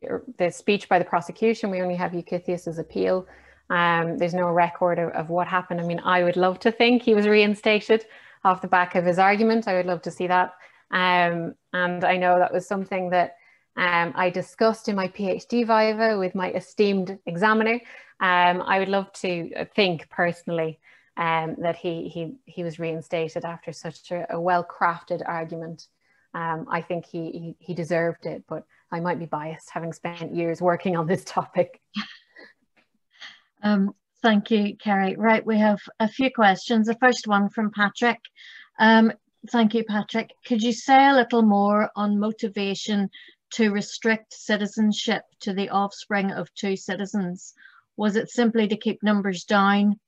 speech by the prosecution. We only have Euxitheos' appeal. There's no record of what happened. I mean, I would love to think he was reinstated off the back of his argument. I would love to see that. And I know that was something that I discussed in my PhD viva with my esteemed examiner. I would love to think personally that he was reinstated after such a well-crafted argument. I think he deserved it, but I might be biased having spent years working on this topic. Thank you, Kerry. Right, we have a few questions. The first one from Patrick. Thank you, Patrick. Could you say a little more on motivation to restrict citizenship to the offspring of two citizens? Was it simply to keep numbers down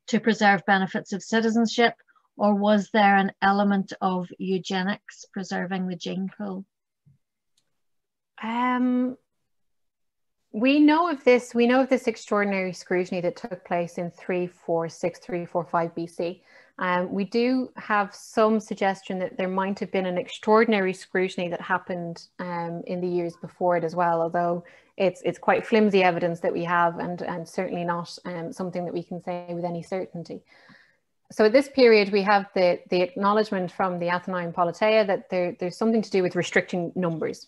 to preserve benefits of citizenship, or was there an element of eugenics, preserving the gene pool? We know of this extraordinary scrutiny that took place in 346, 345 BC. We do have some suggestion that there might have been an extraordinary scrutiny that happened in the years before it as well, although it's quite flimsy evidence that we have, and certainly not something that we can say with any certainty. So at this period, we have the acknowledgement from the Athenian Politeia that there's something to do with restricting numbers.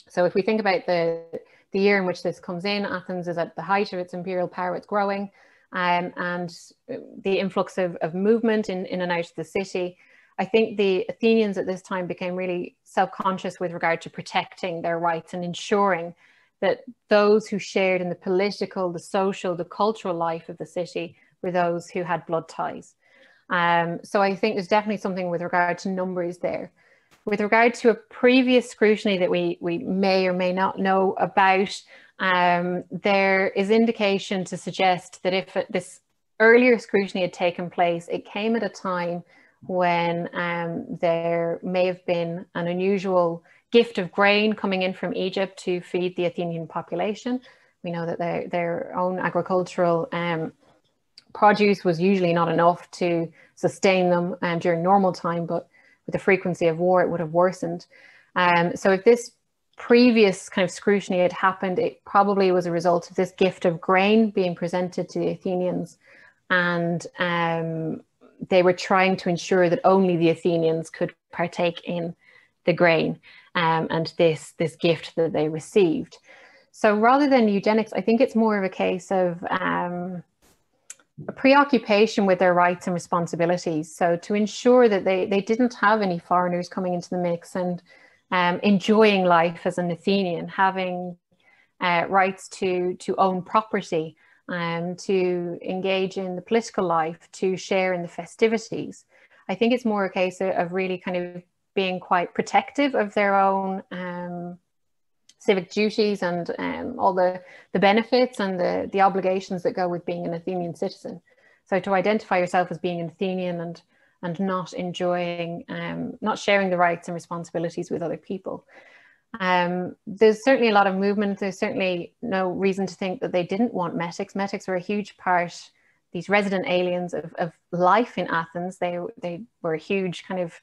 So if we think about the year in which this comes in, Athens is at the height of its imperial power, it's growing, and the influx of movement in and out of the city. I think the Athenians at this time became really self-conscious with regard to protecting their rights and ensuring that those who shared in the political, the social, the cultural life of the city were those who had blood ties. So I think there's definitely something with regard to numbers there. With regard to a previous scrutiny that we may or may not know about, there is indication to suggest that if this earlier scrutiny had taken place, it came at a time when there may have been an unusual gift of grain coming in from Egypt to feed the Athenian population. We know that their own agricultural produce was usually not enough to sustain them during normal time, but with the frequency of war, it would have worsened. So if this previous kind of scrutiny had happened, it probably was a result of this gift of grain being presented to the Athenians, and they were trying to ensure that only the Athenians could partake in the grain and this gift that they received. So rather than eugenics, I think it's more of a case of a preoccupation with their rights and responsibilities. So to ensure that they didn't have any foreigners coming into the mix and enjoying life as an Athenian, having rights to own property, to engage in the political life, to share in the festivities. I think it's more a case of really kind of being quite protective of their own civic duties and all the benefits and the obligations that go with being an Athenian citizen. So to identify yourself as being an Athenian and not enjoying, not sharing the rights and responsibilities with other people. There's certainly a lot of movement. There's certainly no reason to think that they didn't want metics. Metics were a huge part, these resident aliens of life in Athens. They were a huge kind of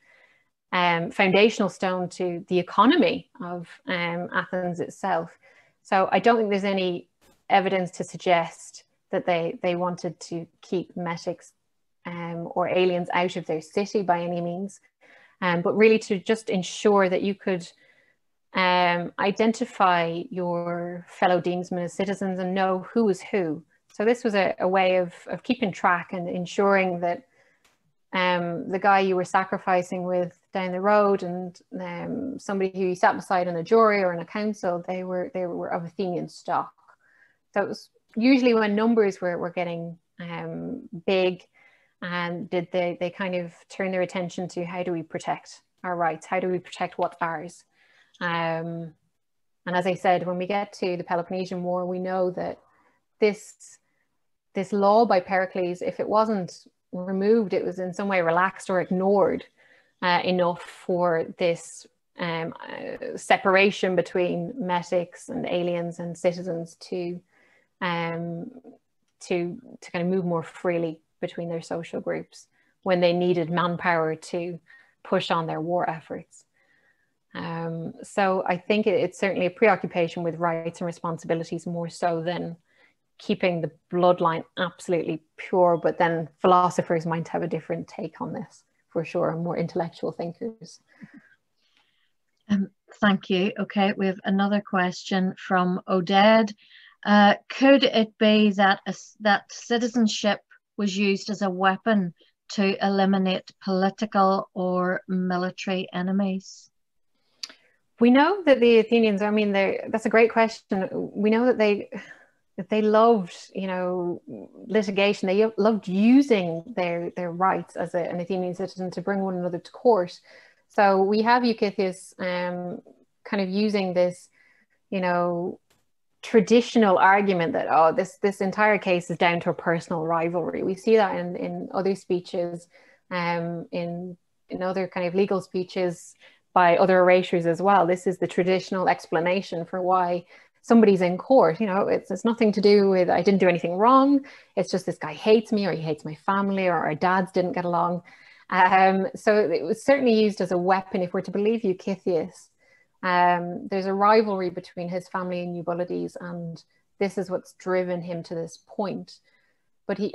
foundational stone to the economy of Athens itself. So I don't think there's any evidence to suggest that they wanted to keep metics or aliens out of their city by any means, but really to just ensure that you could identify your fellow demesmen as citizens and know who is who. So this was a way of keeping track and ensuring that the guy you were sacrificing with down the road and somebody who you sat beside in a jury or in a council, they were of Athenian stock. So it was usually when numbers were getting big, and did they kind of turn their attention to how do we protect our rights? How do we protect what's ours? And as I said, when we get to the Peloponnesian War, we know that this law by Pericles, if it wasn't removed, it was in some way relaxed or ignored enough for this separation between metics and aliens and citizens to kind of move more freely between their social groups when they needed manpower to push on their war efforts. So I think it's certainly a preoccupation with rights and responsibilities more so than keeping the bloodline absolutely pure, but then philosophers might have a different take on this for sure, and more intellectual thinkers. Thank you. Okay, we have another question from Oded. Could it be that that citizenship was used as a weapon to eliminate political or military enemies? We know that the Athenians, I mean, that's a great question. We know that they loved, litigation. They loved using their rights as an Athenian citizen to bring one another to court. So we have Euxitheos kind of using this, traditional argument that, this entire case is down to a personal rivalry. We see that in other speeches, in other kind of legal speeches by other orators as well. This is the traditional explanation for why somebody's in court, you know, it's nothing to do with I didn't do anything wrong. It's just this guy hates me, or he hates my family, or our dads didn't get along. So it was certainly used as a weapon. If we're to believe Euxitheos, there's a rivalry between his family and Eubulides, and this is what's driven him to this point. But he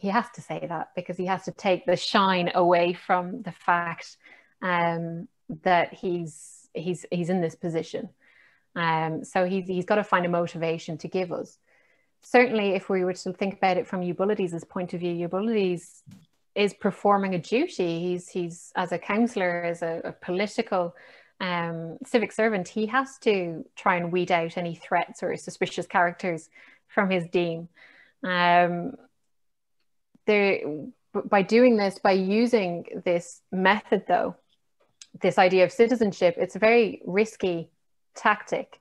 has to say that, because he has to take the shine away from the fact that he's in this position. So he's got to find a motivation to give us. Certainly, if we were to think about it from Eubulides' point of view, Eubulides is performing a duty. He's as a counselor, as a political civic servant, he has to try and weed out any threats or suspicious characters from his deme. By doing this, by using this method, though, this idea of citizenship, it's a very risky tactic.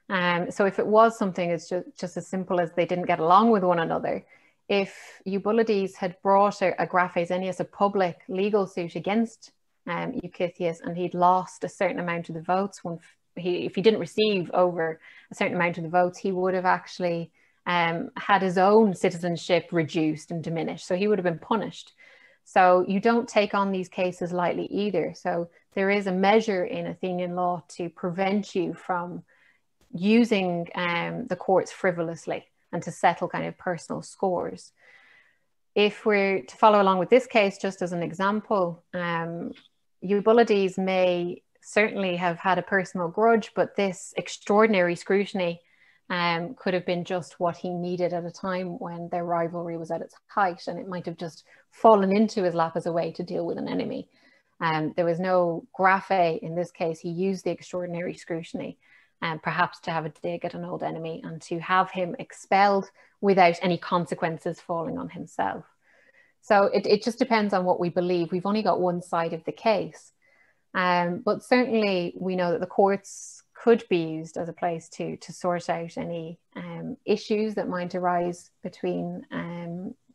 So if it was something as just as simple as they didn't get along with one another, if Eubulides had brought a graphes ennius, a public legal suit against Euxitheos, and he'd lost a certain amount of the votes, if he didn't receive over a certain amount of the votes, he would have actually had his own citizenship reduced and diminished. So he would have been punished. So you don't take on these cases lightly either. So there is a measure in Athenian law to prevent you from using the courts frivolously and to settle kind of personal scores. If we're to follow along with this case, just as an example, Eubulides may certainly have had a personal grudge, but this extraordinary scrutiny could have been just what he needed at a time when their rivalry was at its height, and it might have just fallen into his lap as a way to deal with an enemy. There was no graphe in this case. He used the extraordinary scrutiny, perhaps to have a dig at an old enemy and to have him expelled without any consequences falling on himself. So it just depends on what we believe. We've only got one side of the case. But certainly we know that the courts could be used as a place to sort out any issues that might arise between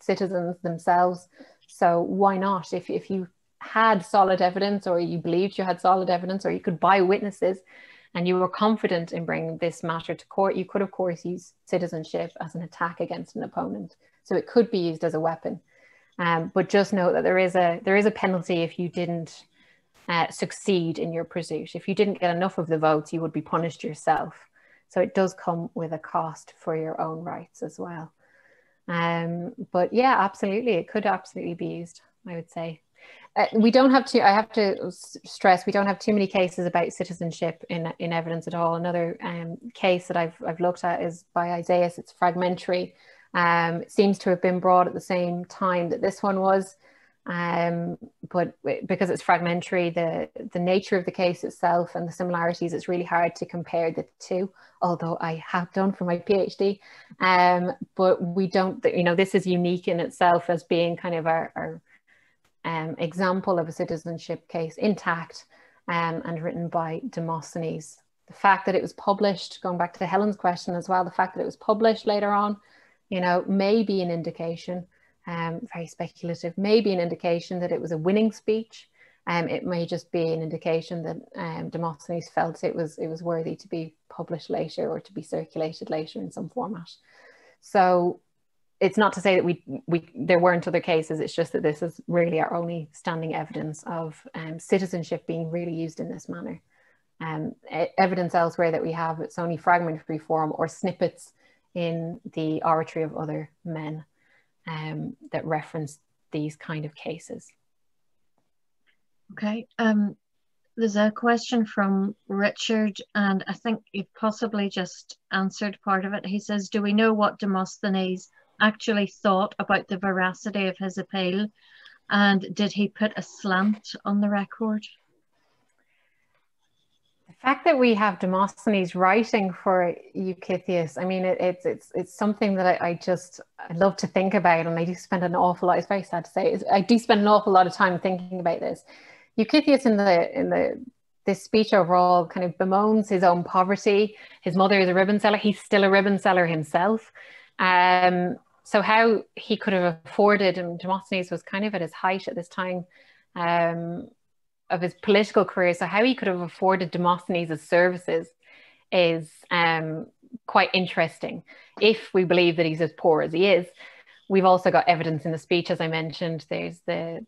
citizens themselves. So why not? If you had solid evidence, or you believed you had solid evidence, or you could buy witnesses, and you were confident in bringing this matter to court, you could of course use citizenship as an attack against an opponent. So it could be used as a weapon. But just note that there is a penalty if you didn't succeed in your pursuit. If you didn't get enough of the votes, you would be punished yourself. So it does come with a cost for your own rights as well. But yeah, absolutely, it could absolutely be used, I would say. We don't have to, I have to stress, we don't have too many cases about citizenship in evidence at all. Another case that I've looked at is by Isaias. It's fragmentary. It seems to have been brought at the same time that this one was. But because it's fragmentary, the nature of the case itself and the similarities, it's really hard to compare the two, although I have done for my PhD. But we don't, this is unique in itself as being kind of our example of a citizenship case intact and written by Demosthenes. The fact that it was published, going back to Helen's question as well, the fact that it was published later on, may be an indication, very speculative, may be an indication that it was a winning speech. It may just be an indication that Demosthenes felt it was worthy to be published later or to be circulated later in some format. So it's not to say that there weren't other cases. It's just that this is really our only standing evidence of citizenship being really used in this manner. Evidence elsewhere that we have, it's only fragmentary form or snippets in the oratory of other men that reference these kind of cases. Okay, there's a question from Richard, and I think you've possibly just answered part of it. He says, do we know what Demosthenes actually thought about the veracity of his appeal, and did he put a slant on the record? The fact that we have Demosthenes writing for Euxitheos, I mean, it's something that I love to think about, and I do spend an awful lot, it's very sad to say, I do spend an awful lot of time thinking about this. Euxitheos in this speech overall kind of bemoans his own poverty. His mother is a ribbon seller. He's still a ribbon seller himself. So how he could have afforded, and Demosthenes was kind of at his height at this time of his political career, so how he could have afforded Demosthenes' services is quite interesting. If we believe that he's as poor as he is, we've also got evidence in the speech, as I mentioned. There's the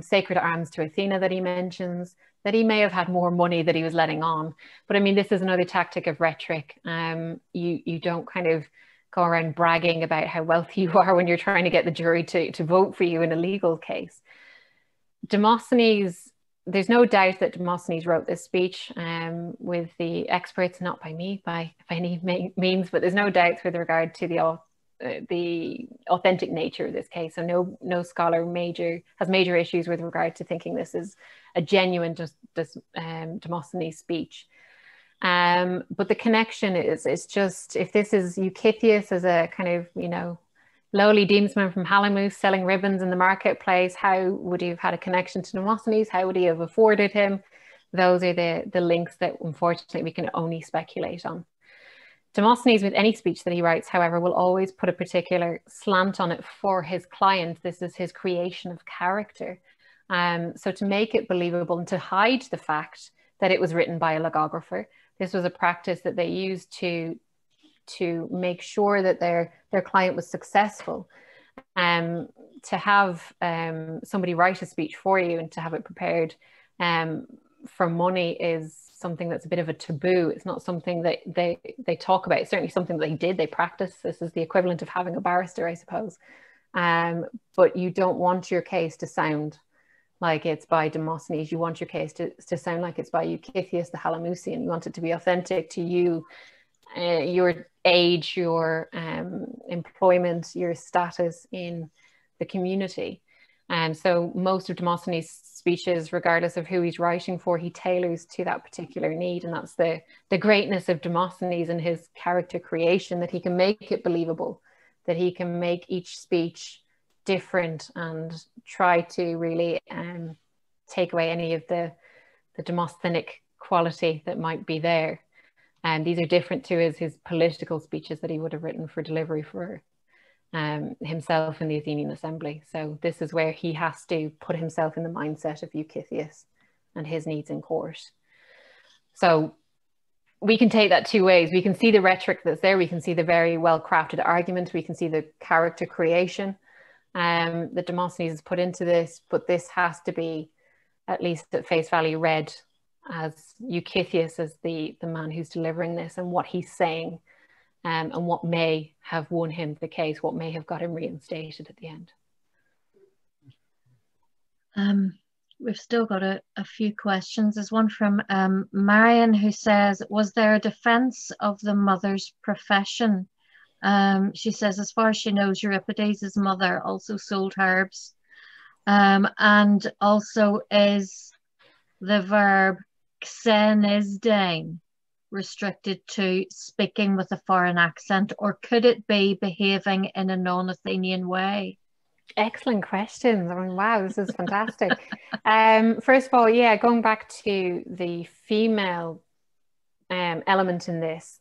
sacred arms to Athena that he mentions, that he may have had more money that he was letting on. But I mean, this is another tactic of rhetoric. You don't kind of go around bragging about how wealthy you are when you're trying to get the jury to vote for you in a legal case. Demosthenes, there's no doubt that Demosthenes wrote this speech with the experts, not by me by any means, but there's no doubt with regard to the authentic nature of this case. So no scholar has major issues with regard to thinking this is a genuine Demosthenes speech. But the connection is just, if this is Euxitheos as a kind of, you know, lowly demesman from Maynooth selling ribbons in the marketplace, how would he have had a connection to Demosthenes? How would he have afforded him? Those are the links that unfortunately we can only speculate on. Demosthenes, with any speech that he writes, however, will always put a particular slant on it for his client. This is his creation of character. So to make it believable and to hide the fact that it was written by a logographer, this was a practice that they used to make sure that their client was successful. To have somebody write a speech for you and to have it prepared for money is something that's a bit of a taboo. It's not something that they talk about. It's certainly something that they did, they practiced. This is the equivalent of having a barrister, I suppose. But you don't want your case to sound like it's by Demosthenes. You want your case to sound like it's by Euxitheos the Halimusian. You want it to be authentic to you, your age, your employment, your status in the community. And so most of Demosthenes' speeches, regardless of who he's writing for, he tailors to that particular need. And that's the greatness of Demosthenes and his character creation, that he can make it believable, that he can make each speech different and try to really take away any of the Demosthenic quality that might be there. And these are different to his political speeches that he would have written for delivery for himself in the Athenian assembly. So this is where he has to put himself in the mindset of Euxitheos and his needs in court. So we can take that two ways. We can see the rhetoric that's there. We can see the very well crafted argument. We can see the character creation that Demosthenes has put into this, but this has to be, at least at face value, read as Euxitheos as the man who's delivering this and what he's saying, and what may have won him the case, what may have got him reinstated at the end. We've still got a few questions. There's one from Marion, who says, was there a defense of the mother's profession? She says, as far as she knows, Euripides' mother also sold herbs. And also, is the verb xenisdein restricted to speaking with a foreign accent, or could it be behaving in a non-Athenian way? Excellent questions. I mean, wow, this is fantastic. First of all, yeah, going back to the female element in this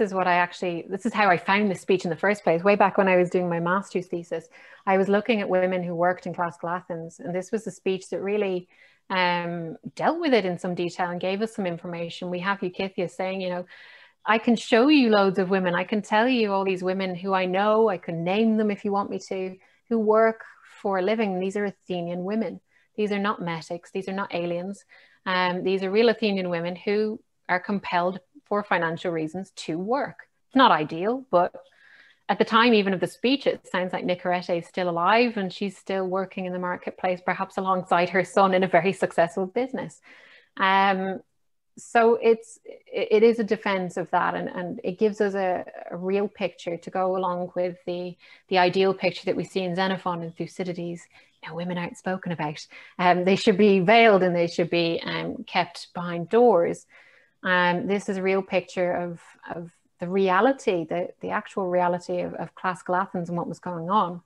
is how I found this speech in the first place. Way back when I was doing my master's thesis, I was looking at women who worked in classical Athens, and this was a speech that really dealt with it in some detail and gave us some information. We have Euxitheos saying, you know, I can show you loads of women. I can tell you all these women who I know. I can name them if you want me to, who work for a living. These are Athenian women. These are not metics. These are not aliens. These are real Athenian women who are compelled for financial reasons to work. It's not ideal, but at the time even of the speech, it sounds like Nicorete is still alive and she's still working in the marketplace, perhaps alongside her son in a very successful business. So it is a defense of that, and it gives us a real picture to go along with the ideal picture that we see in Xenophon and Thucydides. You know, women aren't spoken about. They should be veiled and they should be kept behind doors. This is a real picture of the reality, the actual reality of classical Athens and what was going on.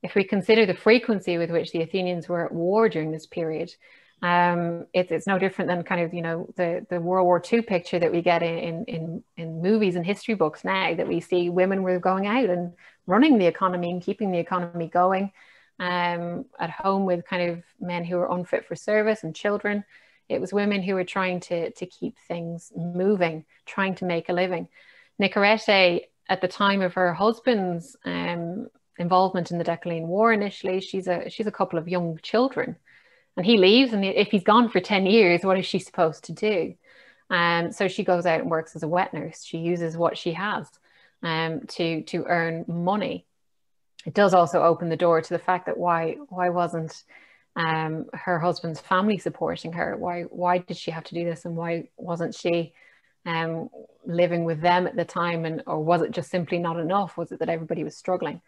If we consider the frequency with which the Athenians were at war during this period, it's no different than kind of, you know, the World War II picture that we get in movies and history books now, that we see women were going out and running the economy and keeping the economy going, at home with kind of men who were unfit for service and children. It was women who were trying to keep things moving, trying to make a living. Nicorete, at the time of her husband's involvement in the Decollene War initially, she's a couple of young children. And he leaves, and if he's gone for 10 years, what is she supposed to do? So she goes out and works as a wet nurse. She uses what she has to earn money. It does also open the door to the fact that why wasn't her husband's family supporting her? Why did she have to do this, and why wasn't she living with them at the time? Or was it just simply not enough? Was it that everybody was struggling?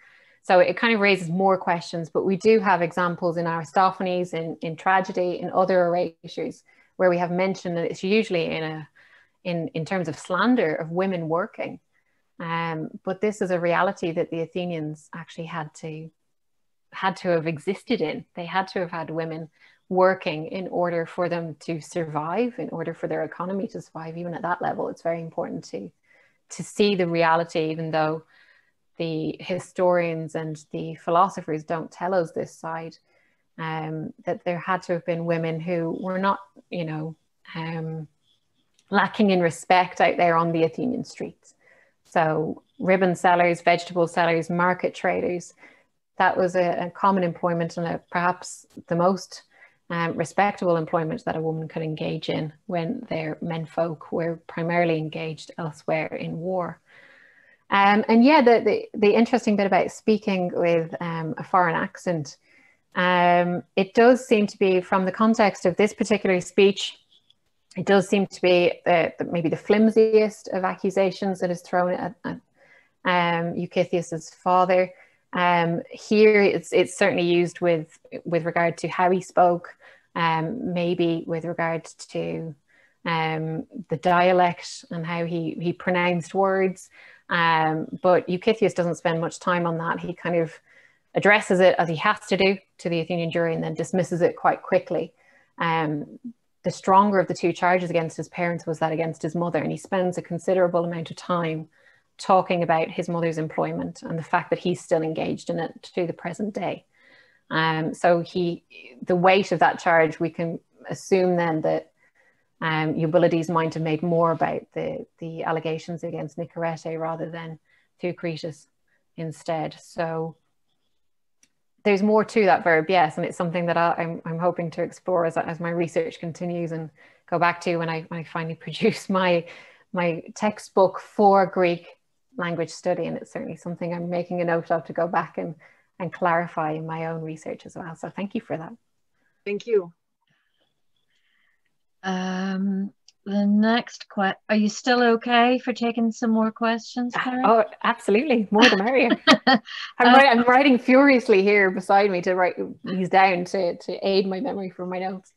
So it kind of raises more questions, but we do have examples in Aristophanes, in tragedy, in other erasures, where we have mentioned that it's usually in terms of slander of women working. But this is a reality that the Athenians actually had to have existed in. They had to have had women working in order for them to survive, in order for their economy to survive. Even at that level, it's very important to see the reality, even though the historians and the philosophers don't tell us this side, that there had to have been women who were not, lacking in respect out there on the Athenian streets. So ribbon sellers, vegetable sellers, market traders, that was a common employment, and perhaps the most respectable employment that a woman could engage in when their menfolk were primarily engaged elsewhere in war. And yeah, the interesting bit about speaking with a foreign accent, it does seem to be, from the context of this particular speech, it does seem to be maybe the flimsiest of accusations that is thrown at Euxitheos's father. Here, it's certainly used with regard to how he spoke, maybe with regard to the dialect and how he pronounced words. But Euxitheos doesn't spend much time on that. He kind of addresses it, as he has to do, to the Athenian jury, and then dismisses it quite quickly. The stronger of the two charges against his parents was that against his mother, and he spends a considerable amount of time talking about his mother's employment and the fact that he's still engaged in it to the present day. So the weight of that charge, we can assume then that Eubulides might have made more about the allegations against Nicorete rather than Theocritus instead. So there's more to that verb, yes, and it's something that I'm hoping to explore as my research continues, and go back to when I finally produce my textbook for Greek language study. And it's certainly something I'm making a note of to go back and clarify in my own research as well. So thank you for that. Thank you. The next question, are you still okay for taking some more questions, Kerry? Oh, absolutely. More the merrier. I'm writing furiously here beside me to write these down to aid my memory for my notes.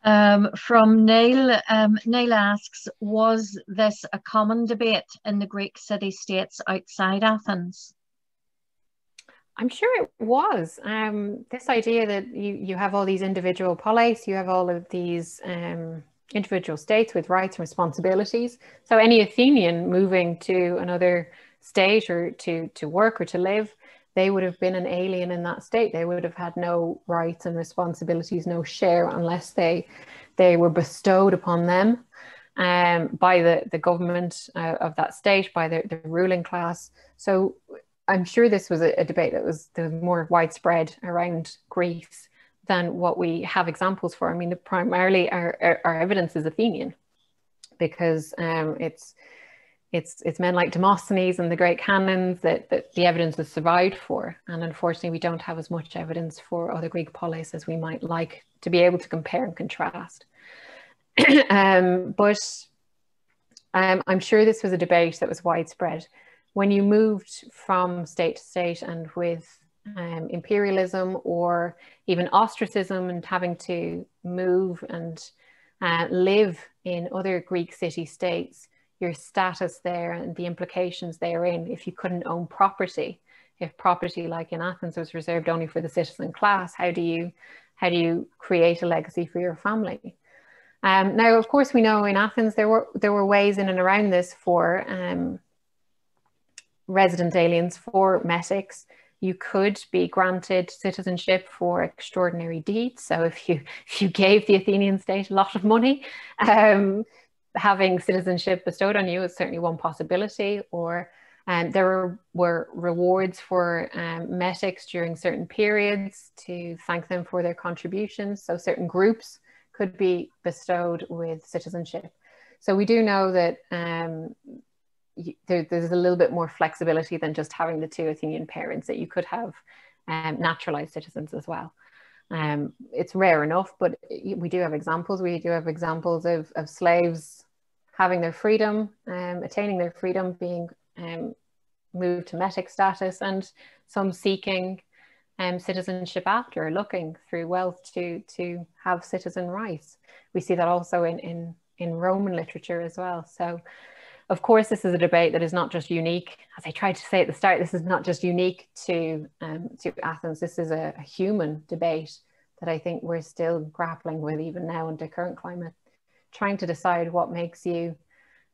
From Neil, Neil asks, was this a common debate in the Greek city-states outside Athens? I'm sure it was. This idea that you have all these individual polis, you have all of these individual states with rights and responsibilities. So any Athenian moving to another state or to work or to live, they would have been an alien in that state. They would have had no rights and responsibilities, no share, unless they were bestowed upon them by the government of that state, by the ruling class. So I'm sure this was a debate that was more widespread around Greece than what we have examples for. I mean, primarily our evidence is Athenian, because it's men like Demosthenes and the great canons that the evidence has survived for. And unfortunately, we don't have as much evidence for other Greek polis as we might like to be able to compare and contrast. But I'm sure this was a debate that was widespread. When you moved from state to state, and with imperialism or even ostracism, and having to move and live in other Greek city-states, your status there and the implications therein, if you couldn't own property, if property like in Athens was reserved only for the citizen class, how do you create a legacy for your family? Now, of course, we know in Athens there were ways in and around this for resident aliens, for metics. You could be granted citizenship for extraordinary deeds. So if you gave the Athenian state a lot of money, having citizenship bestowed on you is certainly one possibility. Or there were rewards for metics during certain periods to thank them for their contributions. So certain groups could be bestowed with citizenship. So we do know that there's a little bit more flexibility than just having the two Athenian parents, that you could have naturalized citizens as well. It's rare enough, but we do have examples. We do have examples of slaves having their freedom, attaining their freedom, being moved to metic status, and some seeking citizenship after, looking through wealth to have citizen rights. We see that also in Roman literature as well. So of course, this is a debate that is not just unique, as I tried to say at the start, this is not just unique to Athens. This is a human debate that I think we're still grappling with even now in the current climate, trying to decide what makes you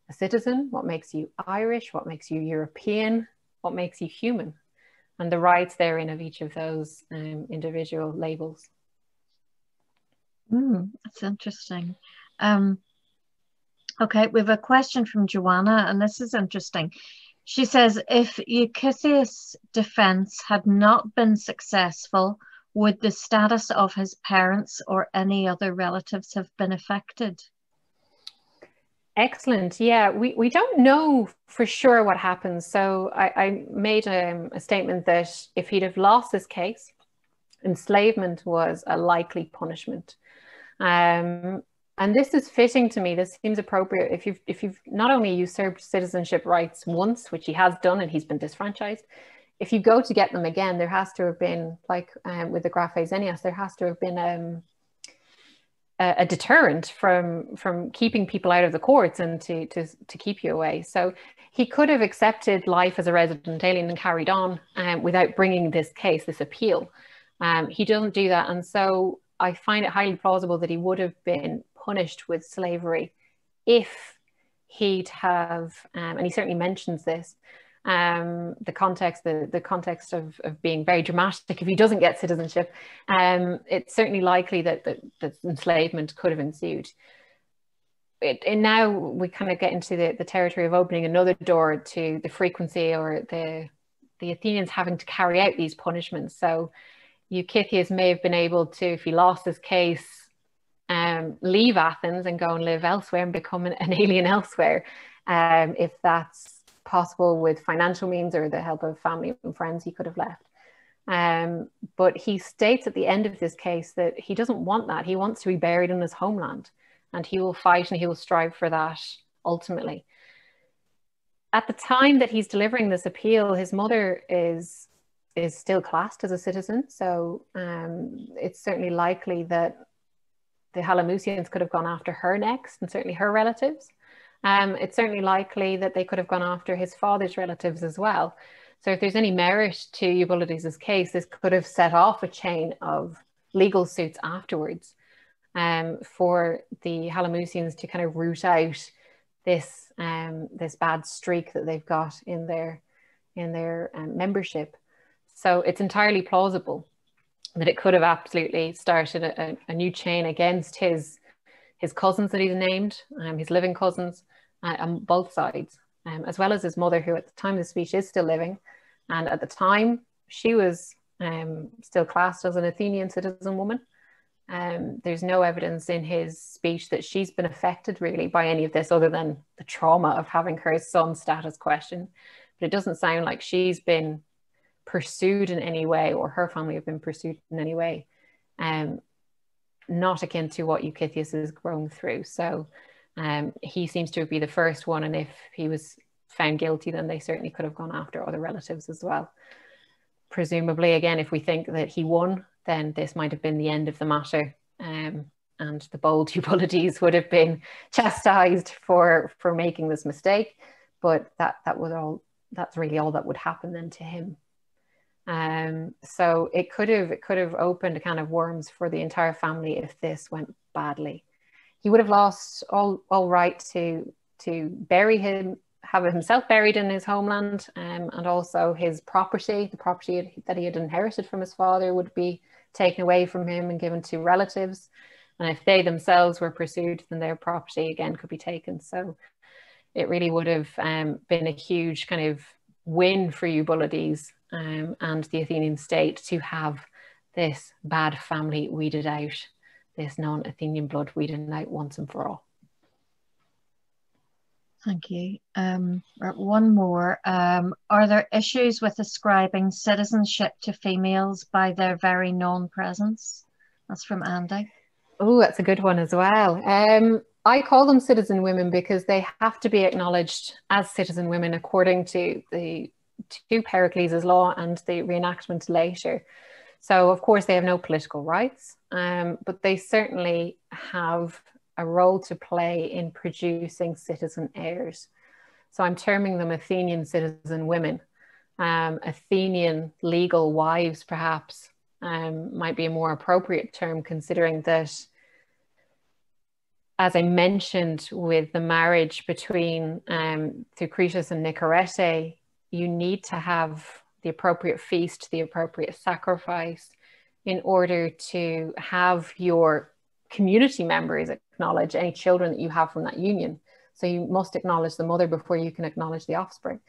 a citizen, what makes you Irish, what makes you European, what makes you human, and the rights therein of each of those individual labels. That's interesting. Okay, we have a question from Joanna, and this is interesting. She says, if Euxitheos' defense had not been successful, would the status of his parents or any other relatives have been affected? Excellent. Yeah, we don't know for sure what happens. So I made a statement that if he'd have lost this case, enslavement was a likely punishment. And this is fitting to me. This seems appropriate. If you've not only usurped citizenship rights once, which he has done, and he's been disfranchised, if you go to get them again, there has to have been, like with the graphe Xenias, there has to have been a deterrent from keeping people out of the courts and to keep you away. So he could have accepted life as a resident alien and carried on without bringing this case, this appeal. He doesn't do that, and so I find it highly plausible that he would have been punished with slavery if he'd have, and he certainly mentions this, the context of being very dramatic. If he doesn't get citizenship, it's certainly likely that enslavement could have ensued. And now we kind of get into the territory of opening another door to the frequency or the Athenians having to carry out these punishments. So Euxitheos may have been able to, if he lost his case, leave Athens and go and live elsewhere and become an alien elsewhere, if that's possible with financial means or the help of family and friends. He could have left. But he states at the end of this case that he doesn't want that. He wants to be buried in his homeland, and he will fight and he will strive for that ultimately. At the time that he's delivering this appeal, his mother is still classed as a citizen. So it's certainly likely that the Halimusians could have gone after her next, and certainly her relatives. It's certainly likely that they could have gone after his father's relatives as well. So if there's any merit to Eubulides' case, this could have set off a chain of legal suits afterwards for the Halimusians to kind of root out this bad streak that they've got in their membership. So it's entirely plausible that it could have absolutely started a new chain against his cousins that he's named, his living cousins on both sides, as well as his mother, who at the time of the speech is still living. And at the time, she was still classed as an Athenian citizen woman. There's no evidence in his speech that she's been affected really by any of this, other than the trauma of having her son's status questioned. But it doesn't sound like she's been pursued in any way, or her family have been pursued in any way, not akin to what Euxitheos is going through. So he seems to be the first one, and if he was found guilty, then they certainly could have gone after other relatives as well. Presumably, again, if we think that he won, then this might have been the end of the matter, and the bold Eubulides would have been chastised for making this mistake. But that's really all that would happen then to him. So it could have opened a can of worms for the entire family if this went badly. He would have lost all right to bury have himself buried in his homeland, and also his property, the property that he had inherited from his father, would be taken away from him and given to relatives. And if they themselves were pursued, then their property again could be taken. So it really would have been a huge kind of win for Eubulides and the Athenian state to have this bad family weeded out, this non-Athenian blood weeded out once and for all. Thank you. One more. Are there issues with ascribing citizenship to females by their very non-presence? That's from Andy. Oh, that's a good one as well. I call them citizen women because they have to be acknowledged as citizen women according to Pericles' law and the reenactment later. So of course they have no political rights, but they certainly have a role to play in producing citizen heirs. So I'm terming them Athenian citizen women. Athenian legal wives, perhaps, might be a more appropriate term, considering that, as I mentioned, with the marriage between Thucydides and Nicorete, you need to have the appropriate feast, the appropriate sacrifice, in order to have your community members acknowledge any children that you have from that union. So you must acknowledge the mother before you can acknowledge the offspring.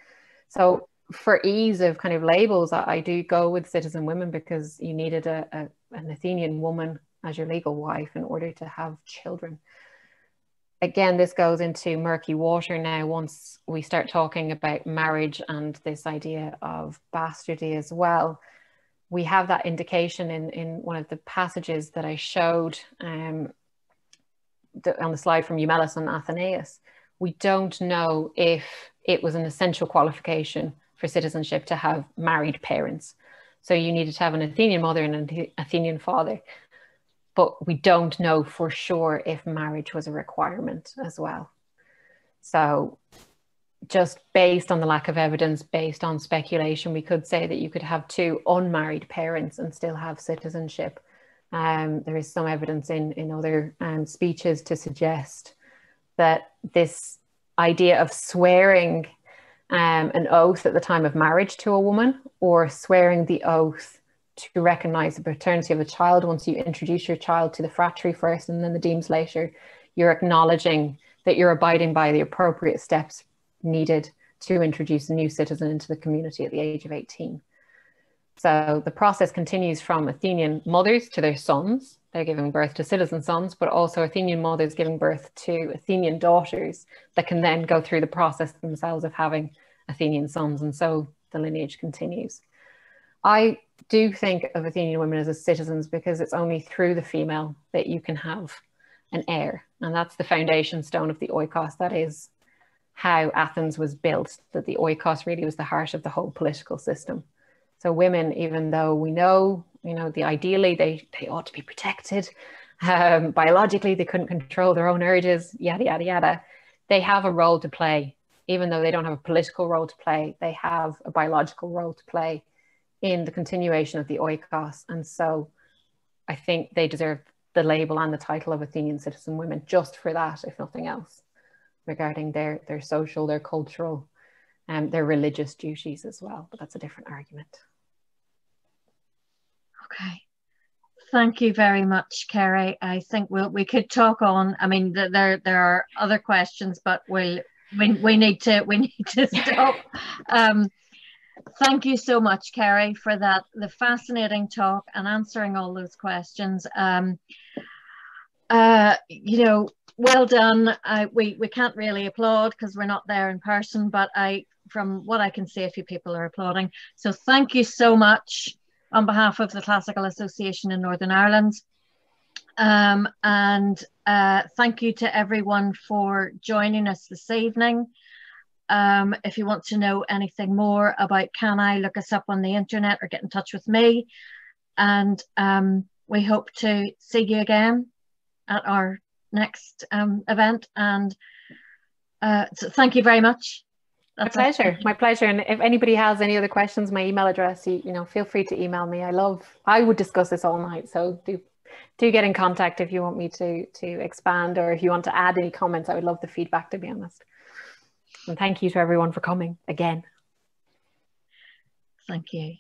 So for ease of kind of labels, I do go with citizen women because you needed an Athenian woman as your legal wife in order to have children. Again, this goes into murky water now once we start talking about marriage and this idea of bastardy as well. We have that indication in one of the passages that I showed on the slide from Eumelas and Athenaeus. We don't know if it was an essential qualification for citizenship to have married parents. So you needed to have an Athenian mother and an Athenian father. But we don't know for sure if marriage was a requirement as well. So just based on the lack of evidence, based on speculation, we could say that you could have two unmarried parents and still have citizenship. There is some evidence in other speeches to suggest that this idea of swearing an oath at the time of marriage to a woman, or swearing the oath to recognize the paternity of a child, once you introduce your child to the fratry first and then the deems later, you're acknowledging that you're abiding by the appropriate steps needed to introduce a new citizen into the community at the age of 18. So the process continues from Athenian mothers to their sons. They're giving birth to citizen sons, but also Athenian mothers giving birth to Athenian daughters that can then go through the process themselves of having Athenian sons. And so the lineage continues. I do think of Athenian women as citizens because it's only through the female that you can have an heir. And that's the foundation stone of the oikos. That is how Athens was built, that the oikos really was the heart of the whole political system. So women, even though we know, ideally they ought to be protected, biologically they couldn't control their own urges, yada, yada, yada. They have a role to play. Even though they don't have a political role to play, they have a biological role to play in the continuation of the oikos. And so I think they deserve the label and the title of Athenian citizen women just for that, if nothing else, regarding their social, their cultural, and their religious duties as well. But that's a different argument. Okay. Thank you very much, Kerry. I think we could talk on. I mean, there are other questions, but we need to stop. Thank you so much, Kerry, for the fascinating talk and answering all those questions. Well done. We can't really applaud because we're not there in person, but from what I can see, a few people are applauding. So thank you so much on behalf of the Classical Association in Northern Ireland. And thank you to everyone for joining us this evening. If you want to know anything more about CANI, look us up on the internet or get in touch with me. And we hope to see you again at our next event. And so thank you very much. That's my pleasure. And if anybody has any other questions, my email address, feel free to email me. I would discuss this all night. So do get in contact if you want me to expand, or if you want to add any comments. I would love the feedback, to be honest. And thank you to everyone for coming again. Thank you.